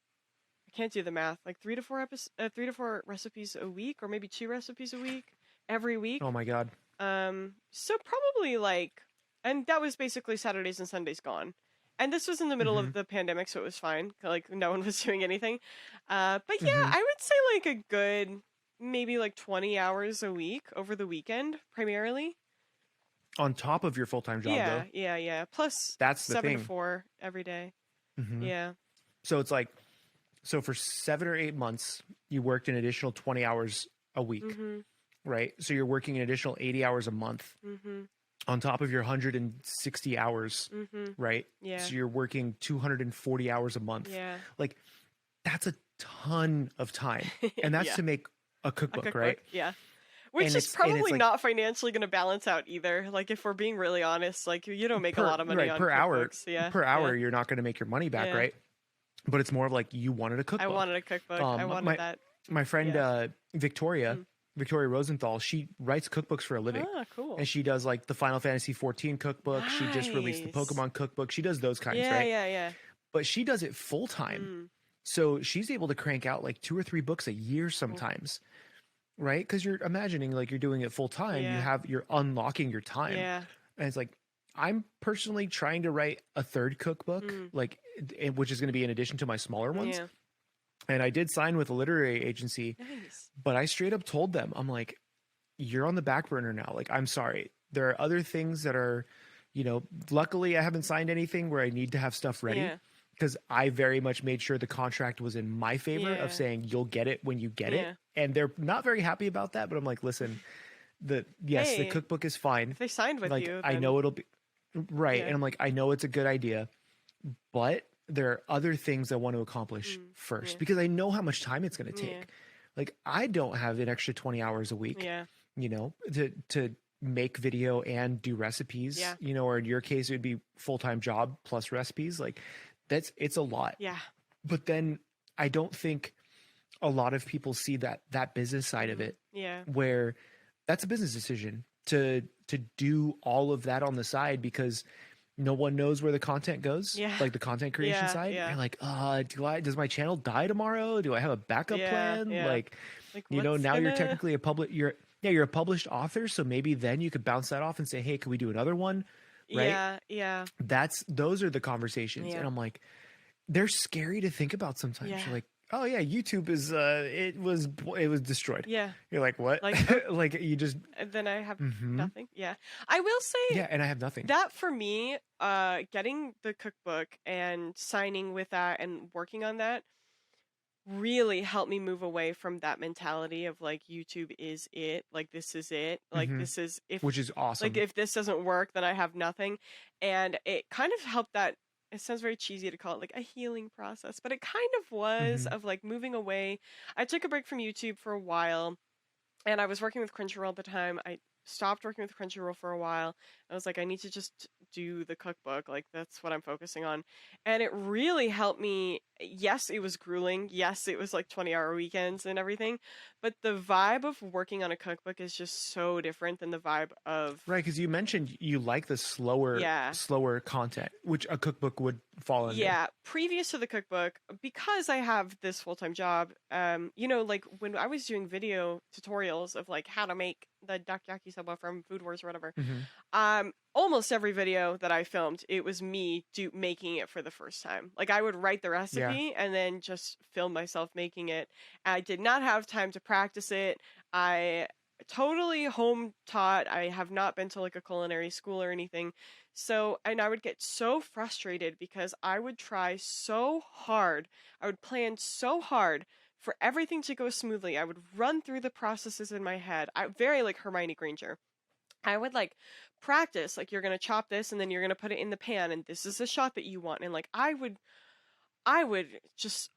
I can't do the math, like 3 to 4 recipes a week, or maybe 2 recipes a week every Oh week. my god. So probably like, and that was basically Saturdays and Sundays gone. And this was in the middle Hmm. of the pandemic, so it was fine. Like no one was doing anything. But yeah, Hmm. I would say like a good maybe like 20 hours a week over the weekend, primarily. On top of your full time job, Yeah, though, yeah, yeah. Plus that's the 7 to thing. 4 every day. Hmm. Yeah. So it's like, so for 7 or 8 months, you worked an additional 20 hours a week, Mhm. right? So you're working an additional 80 hours a month Mhm. on top of your 160 hours, Mhm. right? Yeah. So you're working 240 hours a month. Yeah. Like that's a ton of time. And that's Yeah. to make a A cookbook, cookbook. right? Yeah. Which And is it's probably like not financially going to balance out either. Like if we're being really honest, like you don't make a lot of money on per hour, cookbooks. Yeah. per Yeah. hour, you're not going to make your money back, Yeah. right? But it's more of like you wanted a I cookbook. wanted a cookbook. I wanted My that. my friend Yeah. Victoria, Mhm. Victoria Rosenthal, she writes cookbooks for a living. Ah, cool. And she does like the Final Fantasy 14 cookbook. She just released the Nice. Pokemon cookbook. She does those kinds, Yeah, right? yeah, yeah. But she does it full time. Mm, So she's able to crank out like 2 or 3 books a year cool. sometimes, right? Because you're imagining like you're doing it full time. Yeah, You're unlocking your time. yeah. And it's like, I'm personally trying to write a third cookbook, Mm, like, which is going to be in addition to my smaller ones. yeah. And I did sign with a literary agency, Nice. but I straight up told them, I'm like, you're on the back burner now. Like, I'm sorry. There are other things that are, luckily I haven't signed anything where I need to have stuff ready Yeah, because I very much made sure the contract was in my favor yeah, of saying you'll get it when you get it. yeah. And they're not very happy about that, but I'm like, listen, yes, the Hey, cookbook is fine. if they signed with Like, you, I then know it'll be right. yeah. And I'm like, I know it's a good idea, but there are other things I want to accomplish Mm, first yeah, because I know how much time it's going to yeah, take. Like, I don't have an extra 20 hours a week, yeah, to make video and do recipes, yeah, or in your case, it would be full-time job plus recipes. Like, it's a lot. yeah. But then I don't think a lot of people see that business side of Mm, it, yeah, where that's a business decision to do all of that on the side because no one knows where the content goes, yeah, like the content creation yeah, side. yeah, You're like, does my channel die tomorrow? Do I have a backup yeah, plan? yeah. Like, Like, what's now you're gonna? technically you're a published author, so maybe then you could bounce that off and say, hey, can we do another one? Right? Yeah, yeah, Those are the conversations. And yeah, I'm like, they're scary to think about sometimes. yeah, You're like, oh yeah, YouTube is it was destroyed. yeah. You're like, what? Like, oh, Like you just and then I have hmm nothing. Yeah, I will say yeah, and I have nothing. that for me, getting the cookbook and signing with that and working on that really helped me move away from that mentality of like YouTube is it, like this is it, like hmm this is Which is like awesome. if this doesn't work, then I have nothing, and it kind of helped that. It sounds very cheesy to call it like a healing process, but it kind of was hmm of like moving away. I took a break from YouTube for a while and I was working with Crunchyroll at the time. I stopped working with Crunchyroll for a while. I was like, I need to just do the cookbook. Like, that's what I'm focusing on. And it really helped me. Yes, it was grueling. Yes, it was like 20-hour weekends and everything. But the vibe of working on a cookbook is just so different than the vibe of, Right, because you mentioned you like the yeah. slower content, which a cookbook would fall under. Yeah, previous to the cookbook, because I have this full-time job, like when I was doing video tutorials of like how to make the dakyaki soba from Food Wars or whatever, hmm almost every video that I filmed, it was me making it for the first time. Like I would write the Yeah. recipe and then just film myself making it. I did not have time to practice it. I totally home taught. I have not been to like a culinary school or anything. So, and I would get so frustrated because I would try so hard. I would plan so hard for everything to go smoothly. I would run through the processes in my head. I very like Hermione Granger. I would like practice like you're going to chop this and then you're going to put it in the pan and this is the shot that you want and like I would just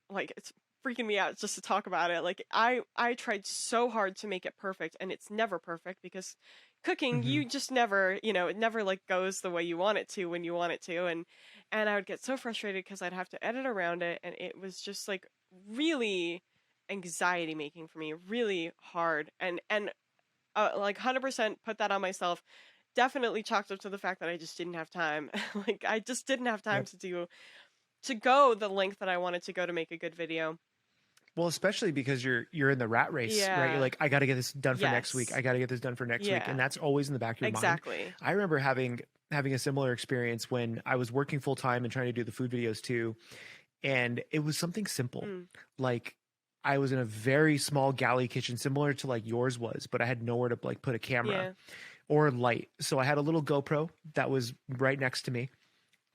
like it's freaking me out just to talk about it. Like I tried so hard to make it perfect and it's never perfect because cooking hmm you just never, it never like goes the way you want it to when you want it to and I would get so frustrated because I'd have to edit around it and it was just like really anxiety making for me, really hard and like 100% put that on myself. Definitely chalked up to the fact that I just didn't have time. Like I just didn't have time Yep. to go the length that I wanted to go to make a good video. Well, especially because you're in the rat race, right? You're Yeah. like, I got to get this done for next week. Yes. I got to get this done for next week, and Yeah. that's always in the back of your mind. Exactly. I remember having a similar experience when I was working full time and trying to do the food videos too, and it was something simple, Mm. like I was in a very small galley kitchen, similar to like yours was, but I had nowhere to like put a camera Yeah. or light, so I had a little GoPro that was right next to me,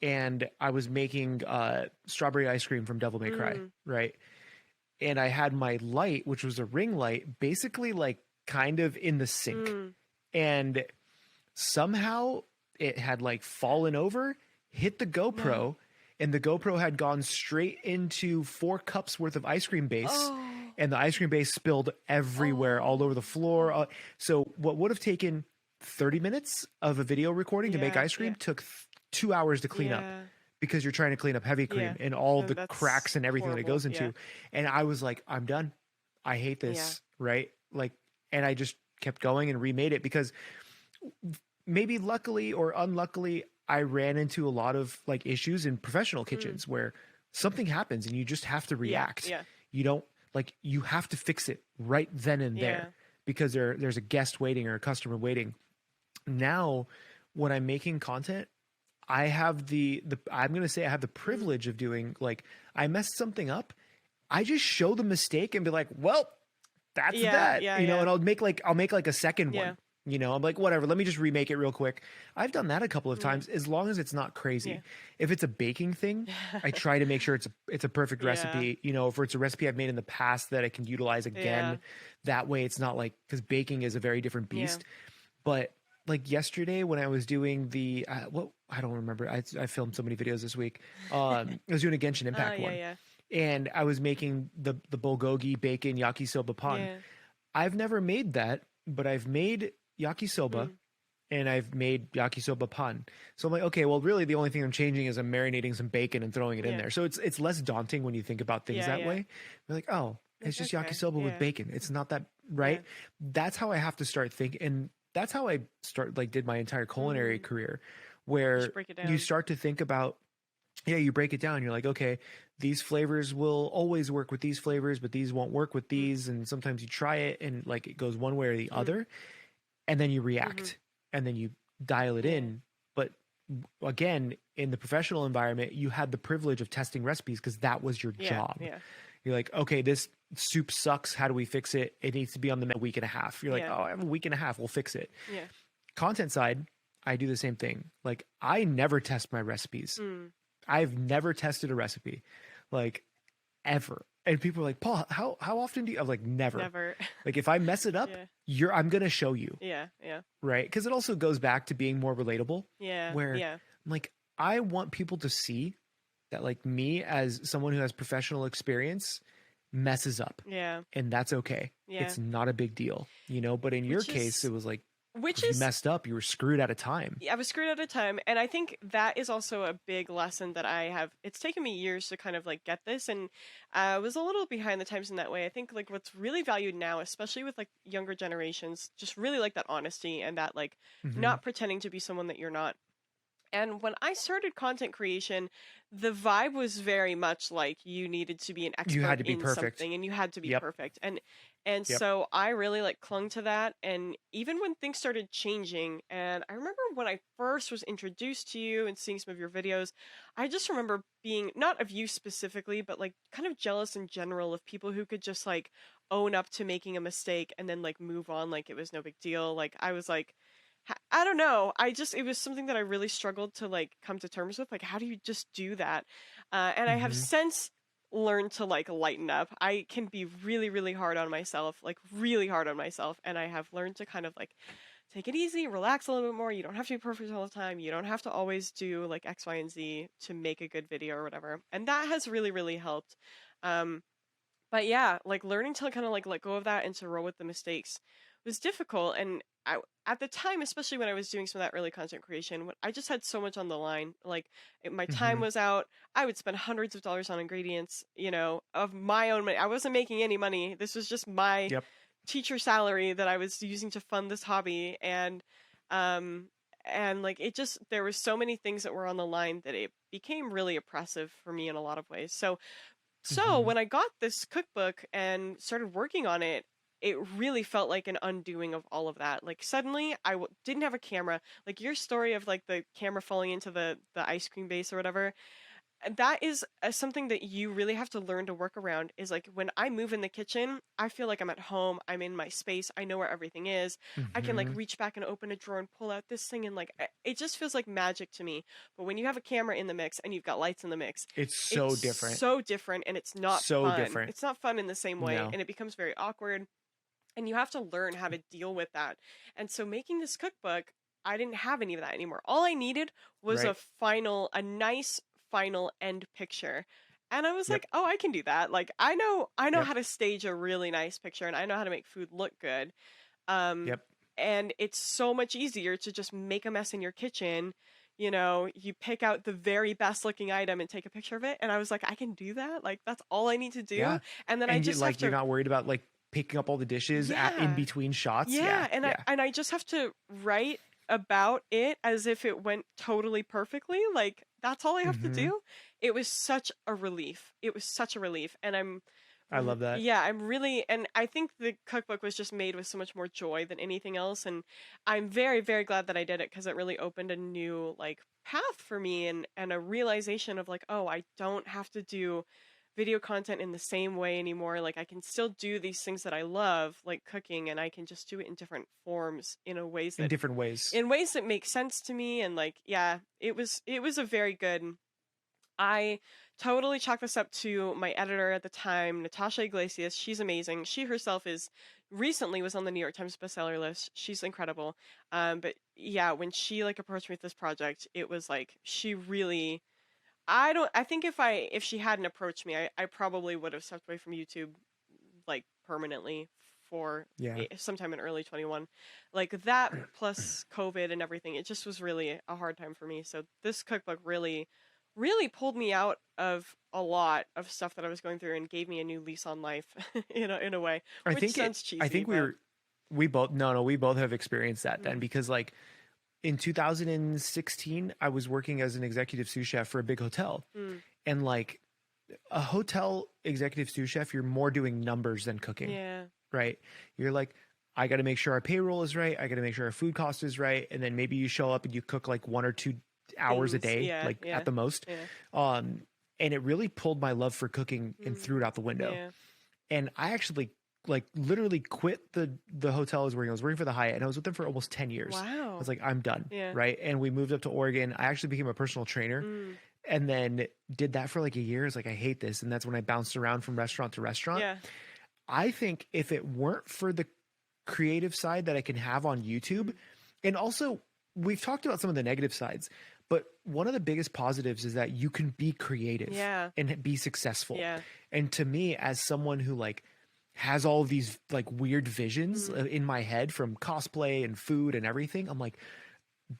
and I was making strawberry ice cream from Devil May Cry, Mm. right? And I had my light, which was a ring light, basically like kind of in the sink. Mm. And somehow it had like fallen over, hit the GoPro, No. and the GoPro had gone straight into 4 cups worth of ice cream base. Oh. And the ice cream base spilled everywhere, all over the floor. Oh. So what would have taken 30 minutes of a video recording to make Yeah. ice cream Yeah. took 2 hours to clean up Yeah. because you're trying to clean up heavy cream Yeah. and all No, the that's cracks and everything that it horrible. goes Yeah. into. And I was like, I'm done. I hate Yeah. this. Right. like, and I just kept going and remade it because maybe luckily or unluckily, I ran into a lot of like issues in professional Mm. kitchens where something happens and you just have to Yeah. react. Yeah. You don't like, you have to fix it right then and there Yeah. because there's a guest waiting or a customer waiting. Now, when I'm making content, I have the I'm gonna say I have the Mm. privilege of doing like I messed something up. I just show the mistake and be like, well, that's Yeah. that, Yeah. and Yeah. I'll make like a second Yeah. one. I'm like, whatever, let me just remake it real quick. I've done that a couple of Yeah. times as long as it's not Yeah. crazy. If it's a baking thing, I try to make sure it's a perfect Yeah. recipe. If it's a recipe I've made in the past that I can utilize again, Yeah. that way it's not like, because baking is a very different Yeah. beast. But like yesterday when I was doing the what I don't remember. I filmed so many videos this week. I was doing a Genshin Impact Yeah. one, Yeah. and I was making the bulgogi bacon yakisoba pan. Yeah. I've never made that, but I've made yakisoba Mm. and I've made yakisoba pan. So I'm like, okay, well, really the only thing I'm changing is I'm marinating some bacon and throwing it in Yeah. there. So it's less daunting when you think about things Yeah. that Yeah. way. You're like, oh, Like, it's just okay. yakisoba with Yeah. bacon. It's not that, Yeah. right? That's how I have to start thinking, and that's how I did my entire culinary Mm. career, You should where break it you down. start to think about, yeah, you break it down. You're like, okay, these flavors will always work with these flavors, but these won't work with Mm. these. And sometimes you try it and like it goes one way or the Mm. other, and then you Mhm. react and then you dial it Yeah. in. But again, in the professional environment, you had the privilege of testing recipes because that was your Yeah. job. Yeah. You're like, okay, this soup sucks. How do we fix it? It needs to be on the menu a week and a half. You're like, Yeah. oh, I have a week and a half. We'll fix it. Yeah. Content side, I do the same thing. Like, I never test my recipes. Mm. I've never tested a recipe, like, ever. And people are like, Paul, how often do you? I'm like, never. Never. Like, if I mess it up, Yeah. I'm gonna show you, Yeah. Yeah. right? Because it also goes back to being more relatable. Yeah. Where Yeah. I'm like, I want people to see that, like, me as someone who has professional experience messes up, Yeah. and that's okay. Yeah. It's not a big deal. But in your Which case, is it was like, which if you is messed up, you were screwed out of time. I was screwed at a time, and I think that is also a big lesson that I have. It's taken me years to kind of like get this, and I was a little behind the times in that way. I think like what's really valued now, especially with like younger generations, just really like that honesty and that like Hmm. not pretending to be someone that you're not. And when I started content creation, the vibe was very much like you needed to be an You had expert to be in perfect. something and you had to be Yep. perfect. And Yep. so I really like clung to that, and even when things started changing, and I remember when I first was introduced to you and seeing some of your videos, I just remember being not of you specifically, but like kind of jealous in general of people who could just like own up to making a mistake and then like move on like it was no big deal. Like I was like I don't know. It was something that I really struggled to like come to terms with. Like, how do you just do that? And I have Hmm. since learned to like lighten up. I can be really, really hard on myself, like really hard on myself. And I have learned to kind of like take it easy, relax a little bit more. You don't have to be perfect all the time. You don't have to always do like X, Y, and Z to make a good video or whatever. And that has really, really helped. Um, but yeah, like learning to kind of like let go of that and to roll with the mistakes was difficult. And at the time, especially when I was doing some of that early content creation, when I just had so much on the line. Like my time Hmm. was out. I would spend hundreds of dollars on ingredients, of my own money. I wasn't making any money. This was just my Yep. teacher salary that I was using to fund this hobby. Um, and like it just, there were so many things that were on the line that it became really oppressive for me in a lot of ways. So Hmm. when I got this cookbook and started working on it, it really felt like an undoing of all of that. Like suddenly didn't have a camera. Like your story of like the camera falling into the ice cream base or whatever. That is something that you really have to learn to work around. Is like when I move in the kitchen, I feel like I'm at home. I'm in my space. I know where everything is. I can like Hmm. reach back and open a drawer and pull out this thing, and like it just feels like magic to me. But when you have a camera in the mix and you've got lights in the mix, It's it's so different. so different, and it's not So fun. different. It's not fun in the same way, No. and it becomes very awkward, and you have to learn how to deal with that. And so making this cookbook, I didn't have any of that anymore. All I needed was Right. a nice final end picture. And I was Yep. like, "Oh, I can do that. Like I know Yep. how to stage a really nice picture, and I know how to make food look good." Um Yep. and it's so much easier to just make a mess in your kitchen. You pick out the very best looking item and take a picture of it. And I was like, I can do that. Like that's all I need to do. Yeah. And then I And just have you're to not worried about like picking up all the dishes in Yeah. between shots. Yeah, Yeah, and I yeah. and I just have to write about it as if it went totally perfectly. Like that's all I have to Hmm. do. It was such a relief. It was such a relief, and I love that. yeah, I'm really, and I think the cookbook was just made with so much more joy than anything else, and I'm very, very glad that I did it because it really opened a new like path for me and a realization of like, oh, I don't have to do video content in the same way anymore. Like I can still do these things that I love, like cooking, and I can just do it in different forms In different ways. in ways that make sense to me. And like, yeah, it was a very good. I totally chalk this up to my editor at the time, Natasha Iglesias. She's amazing. She herself is recently was on the New York Times bestseller list. She's incredible. But yeah, when she like approached me with this project, it was like she really I don't. I think if she hadn't approached me, I probably would have stepped away from YouTube like permanently for Yeah. sometime in early 21. Like that plus COVID and everything, it just was really a hard time for me. So this cookbook really, really pulled me out of a lot of stuff that I was going through and gave me a new lease on life in a way, I which think it. sounds I cheesy, think but we both no, we both have experienced that then mm, because like in 2016, I was working as an executive sous chef for a big hotel, mm, and like a hotel executive sous chef, you're more doing numbers than cooking, yeah, right? You're like, I got to make sure our payroll is right. I got to make sure our food cost is right. And then maybe you show up and you cook like 1 or 2 hours a things, day, yeah, like yeah, at the most. yeah, Um, and it really pulled my love for cooking and mm, threw it out the window. yeah, And I actually like literally quit the hotel I was working. I was working for the Hyatt and I was with them for almost 10 years. I was wow, like, I'm done. yeah, Right. And we moved up to Oregon. I actually became a personal trainer mm, and then did that for like a year. It's like, I hate this. And that's when I bounced around from restaurant to restaurant. yeah, I think if it weren't for the creative side that I can have on YouTube, mm, and also we've talked about some of the negative sides, but one of the biggest positives is that you can be creative yeah, and be successful. yeah, And to me, as someone who like has all these like weird visions mm, in my head from cosplay and food and everything, I'm like,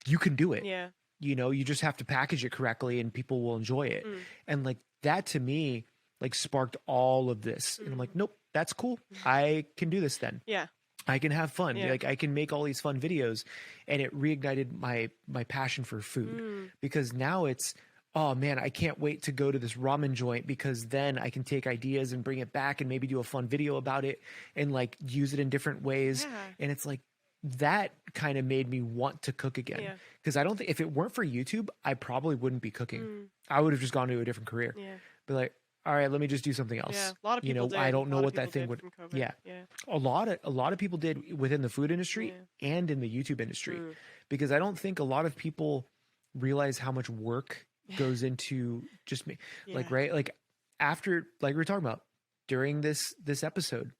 you can do it. yeah, You know, you just have to package it correctly and people will enjoy it. mm, And like that to me, like sparked all of this. And I'm like, mm, nope, that's cool. I can do this then. yeah, I can have fun. yeah, Like I can make all these fun videos, and it reignited my passion for food mm, because now it's, oh man, I can't wait to go to this ramen joint because then I can take ideas and bring it back and maybe do a fun video about it and like use it in different ways. yeah, And it's like that kind of made me want to cook again yeah, because I don't think if it weren't for YouTube, I probably wouldn't be cooking. mm, I would have just gone to a different career. yeah, Be like, all right, let me just do something yeah. else. A lot of You people know, did. I don't A know lot of what that people thing did would. from COVID. Yeah, Yeah, a lot of people did within the food industry yeah, and in the YouTube industry mm, because I don't think a lot of people realize how much work goes into just me. Like yeah, right, like after like we were talking about during this episode.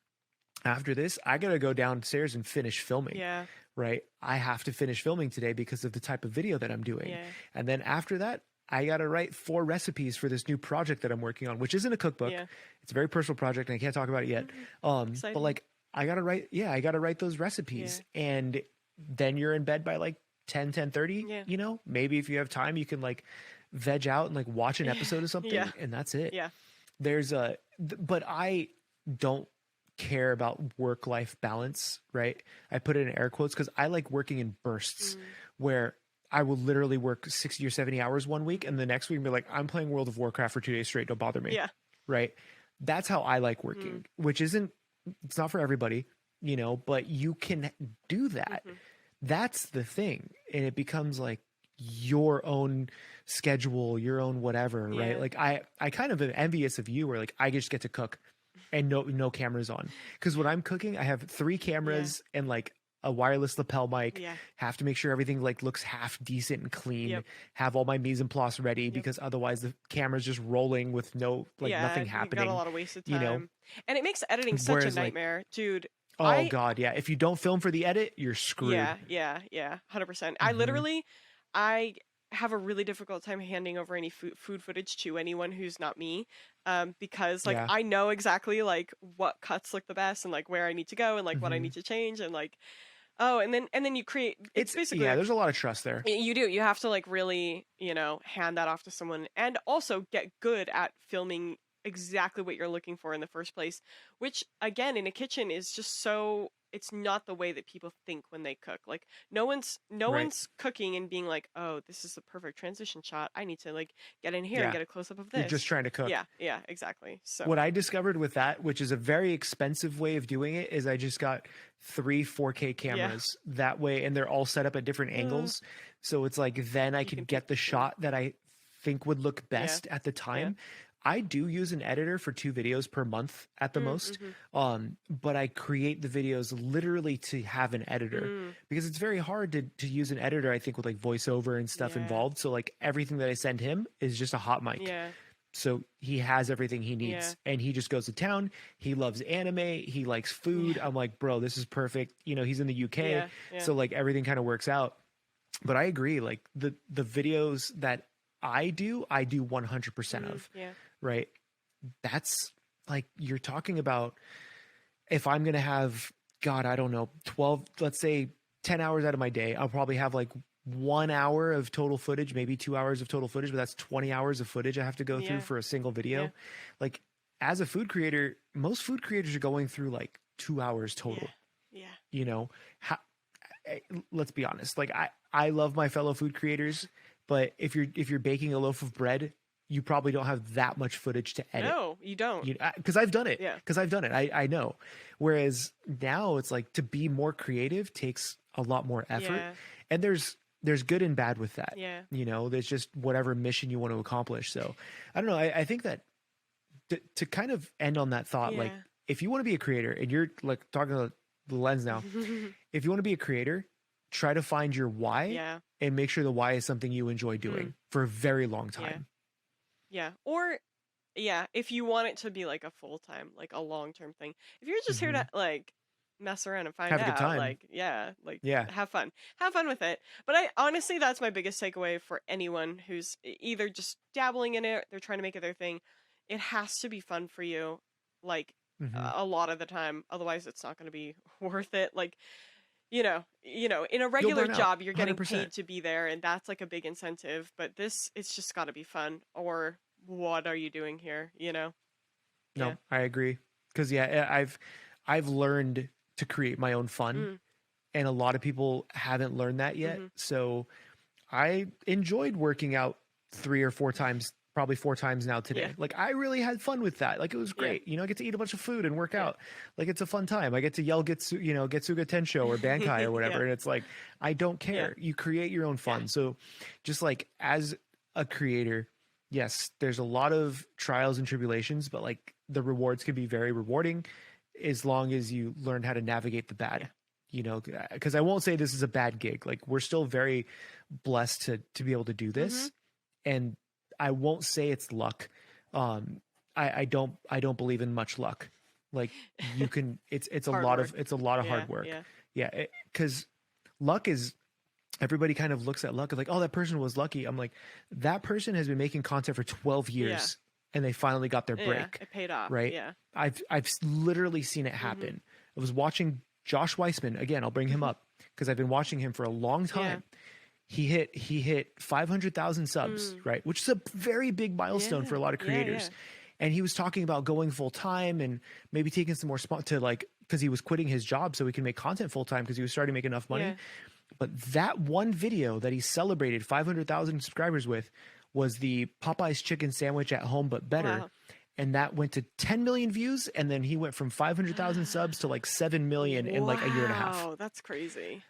After this, I gotta go downstairs and finish filming. yeah, Right, I have to finish filming today because of the type of video that I'm doing, yeah, and then after that. I got to write 4 recipes for this new project that I'm working on, which isn't a cookbook. yeah. It's a very personal project and I can't talk about it yet. Mhm. But Exciting. like I got to write those Yeah, recipes and then you're in bed by like 10:30. yeah, You know, maybe if you have time, you can like veg out and like watch an episode of something yeah, and that's it. yeah, There's but I don't care about work-life balance, right? I put it in air quotes because I like working in bursts mm, where I will literally work 60 or 70 hours one week and the next week be like, I'm playing World of Warcraft for 2 days straight. Don't bother me. yeah, Right. That's how I like mm, working, which it's not for everybody, you know, but you can do that. mhm, That's the thing. And it becomes like your own schedule, your own whatever, right? yeah, Like I kind of am envious of you where like I just get to cook and no cameras on. Because when I'm cooking, I have 3 yeah, cameras and like a wireless lapel mic. yeah, Have to make sure everything like looks half decent and clean. yep, Have all my mise en place ready yep. because otherwise the camera's just rolling with no like Yeah, nothing you've got a happening. lot of wasted You know, time. And it makes editing such a whereas like nightmare, dude. oh I god, yeah, if you don't film for the edit, you're screwed. Yeah, yeah, yeah, 100%. Hmm. I have a really difficult time handing over any food footage to anyone who's not me, because like Yeah. I know exactly like what cuts look the best and like where I need to go and like what I Hmm. need to change and like oh and then you create it's It's basically yeah, like there's a lot of trust there. you do you have to like really hand that off to someone and also get good at filming exactly what you're looking for in the first place, which again in a kitchen is just so it's not the way that people think when they cook. Like no Right. one's cooking and being like, "Oh, this is the perfect transition shot. I need to like get in here and Yeah. get a close up of You're just this." trying to cook. Yeah, yeah, exactly. So, What I discovered with that, which is a very expensive way of doing it, is I just got three 4K yeah. cameras that way, and they're all set up at different Uh, angles. So it's like then I you can could pick get the between. shot that I think would look Yeah. best at the Yeah. time. I do use an editor for 2 videos per month at the most. Mm-hmm. But I create the videos literally to have an editor Mm, because it's very hard to use an editor, I think, with like voiceover and stuff yeah. involved. So like everything that I send him is just a hot mic. Yeah. So he has everything he Yeah. needs and he just goes to town. He loves anime. He likes food. Yeah. I'm like, bro, this is perfect. You know, he's in the UK. Yeah. Yeah. So like everything kind of works out. But I agree. Like the videos that I do 100% of, Yeah. right? That's like, you're talking about if I'm going to have, God, I don't know, 12, let's say 10 hours out of my day, I'll probably have like 1 hour of total footage, maybe 2 hours of total footage, but that's 20 hours of footage I have to go through Yeah. for a single video. Yeah. Like as a food creator, most food creators are going through like 2 hours total, Yeah. you know, how, let's be honest. Like I love my fellow food creators, but if you're baking a loaf of bread, you probably don't have that much footage to edit. No, you don't. Because I've done it. Yeah. Because I've done it. I know. Whereas now it's like to be more creative takes a lot more effort, Yeah. and there's good and bad with that. Yeah. You know, there's just whatever mission you want to accomplish. So I don't know. I think that to kind of end on that thought, like Yeah. if you want to be a creator, and you're like talking about the lens now, if you want to be a creator, try to find your why Yeah. and make sure the why is something you enjoy doing for a very long time. Yeah. Or yeah, if you want it to be like a full-time, like a long-term thing. If you're just here to like mess around and find Have a good out, time. like yeah, like Yeah. have fun. Have fun with it. But I honestly that's my biggest takeaway for anyone who's either just dabbling in it, they're trying to make it their thing. It has to be fun for you like Mhm. a lot of the time. Otherwise it's not going to be worth it. Like in a You'll regular burn out. job, you're getting 100%. paid to be there, and that's like a big incentive. But this, it's just got to be fun. Or what are you doing here? No, Yeah. I agree. Because yeah, I've learned to create my own fun, Mm, and a lot of people haven't learned that yet. mhm. So I enjoyed working out 3 or 4 times, probably 4 times now today. Yeah. Like I really had fun with that. Like it was Yeah. great. You know, I get to eat a bunch of food and work Yeah. out. Like it's a fun time. I get to yell Getsuga Tensho or Bankai or whatever. Yeah. And it's like, I don't care. You create your own fun. Yeah. So just like as a creator, yes, there's a lot of trials and tribulations, but like the rewards can be very rewarding as long as you learn how to navigate the bad. Yeah. You know, because I won't say this is a bad gig. Like we're still very blessed to be able to do this, and I won't say it's luck. I don't believe in much luck. Like you can, it's a Hard lot work. of Yeah. hard work. Yeah. Yeah, because luck is, everybody kind of looks at luck like, oh, that person was lucky. I'm like, that person has been making content for 12 years and they finally got their Yeah. break. It paid off. Right? Yeah. I've literally seen it happen. I was watching Josh Weissman again. I'll bring him up because I've been watching him for a long time. He hit 500,000 subs, right? Which is a very big milestone for a lot of creators. And he was talking about going full time and maybe taking some more spot to like, because he was quitting his job so he can make content full time because he was starting to make enough money. Yeah. But that one video that he celebrated 500,000 subscribers with was the Popeye's chicken sandwich at home but better. Wow. And that went to 10 million views, and then he went from 500,000 subs to like 7 million in like a year and a half. Wow, that's crazy.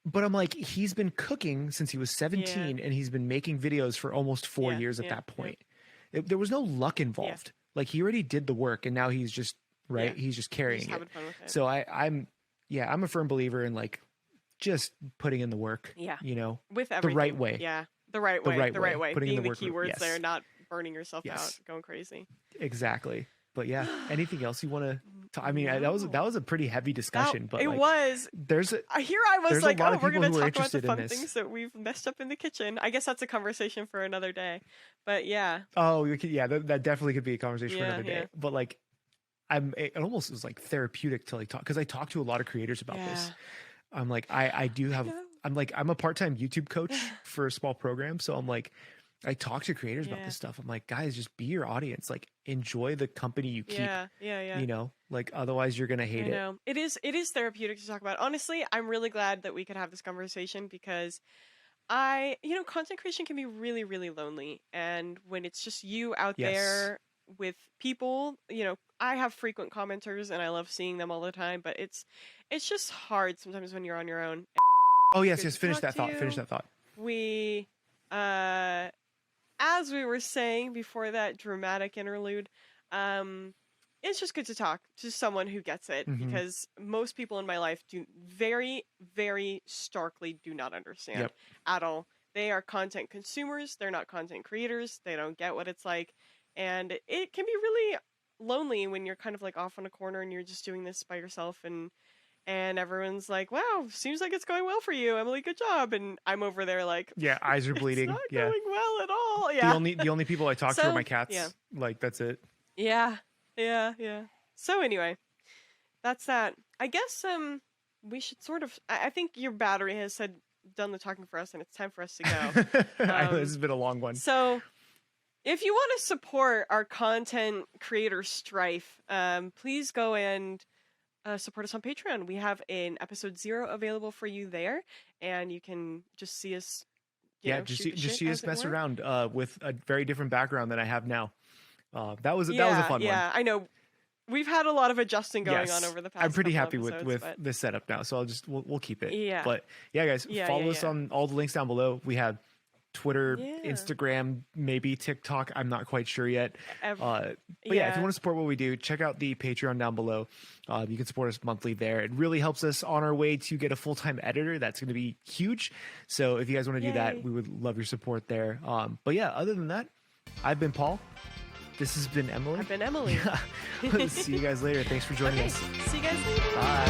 But I'm like, he's been cooking since he was 17 and he's been making videos for almost 4 years at that point. There was no luck involved. Like he already did the work and now he's just he's just carrying Just it. having fun with it. So I'm a firm believer in like just putting in the work. Yeah. You know, With everything. the right way. Yeah. The right way. The right way. Putting in Being the the work. keywords Yes. there, not burning yourself Yes. out, going crazy. Exactly. But yeah, anything else you want to? I mean, that was a pretty heavy discussion. But it like, was. There's Here I was there's like, a lot oh, of we're people going to who are talk about the interested in fun this. things that we've messed up in the kitchen. I guess that's a conversation for another day. But yeah. Oh, that definitely could be a conversation for Yeah, another day. yeah. But like, it almost was like therapeutic to like talk because I talk to a lot of creators about this. I'm like, I do have. I'm a part-time YouTube coach for a small program, so I'm like, I talk to creators about this stuff. I'm like, guys, just be your audience. Like, enjoy the company you keep. Yeah. You know, like otherwise you're gonna hate I it. know. It is therapeutic to talk about. Honestly, I'm really glad that we could have this conversation because content creation can be really, really lonely. And when it's just you out Yes. there with people, I have frequent commenters and I love seeing them all the time, but it's just hard sometimes when you're on your own. Oh yes, Good yes. to Finish talk that to thought. Finish you. that thought. We, uh, as we were saying before that dramatic interlude, um, it's just good to talk to someone who gets it Hmm. because most people in my life do very, very starkly do not understand Yep. at all. They are content consumers, they're not content creators, they don't get what it's like, and it can be really lonely when you're kind of like off on a corner and you're just doing this by yourself and everyone's like, "Wow, seems like it's going well for you, Emily. Good job." And I'm over there like, Yeah, eyes are "It's not bleeding. Yeah. going well at all." The Yeah. only people I talk to are my So, yeah. cats. Like that's it. Yeah. So anyway, that's that. I guess we should sort of I think your battery has said done the talking for us and it's time for us to go. I know this Um has been a long one. so if you want to support our content creator strife, please go and support us on Patreon. We have an episode 0 available for you there, and you can just see us, Yeah, shoot the just shit, see as us it mess were. around with a very different background than I have now. That was a Yeah, fun one. yeah, I know. We've had a lot of adjusting going on Yes, over the I'm past pretty couple happy episodes, with but this setup now. So we'll keep it. yeah, But yeah, guys, follow us yeah. on all the links down below. We have Twitter, Yeah. Instagram, maybe TikTok. I'm not quite sure yet. Ev- But yeah, if you yeah. want to support what we do, check out the Patreon down below. You can support us monthly there. It really helps us on our way to get a full-time editor. That's going to be huge. So if you guys want to do that, Yay. we would love your support there. But yeah, other than that, I've been Paul. This has been Emily. I've been Emily. See you guys later. Thanks for joining Okay, us. see you guys later. Bye.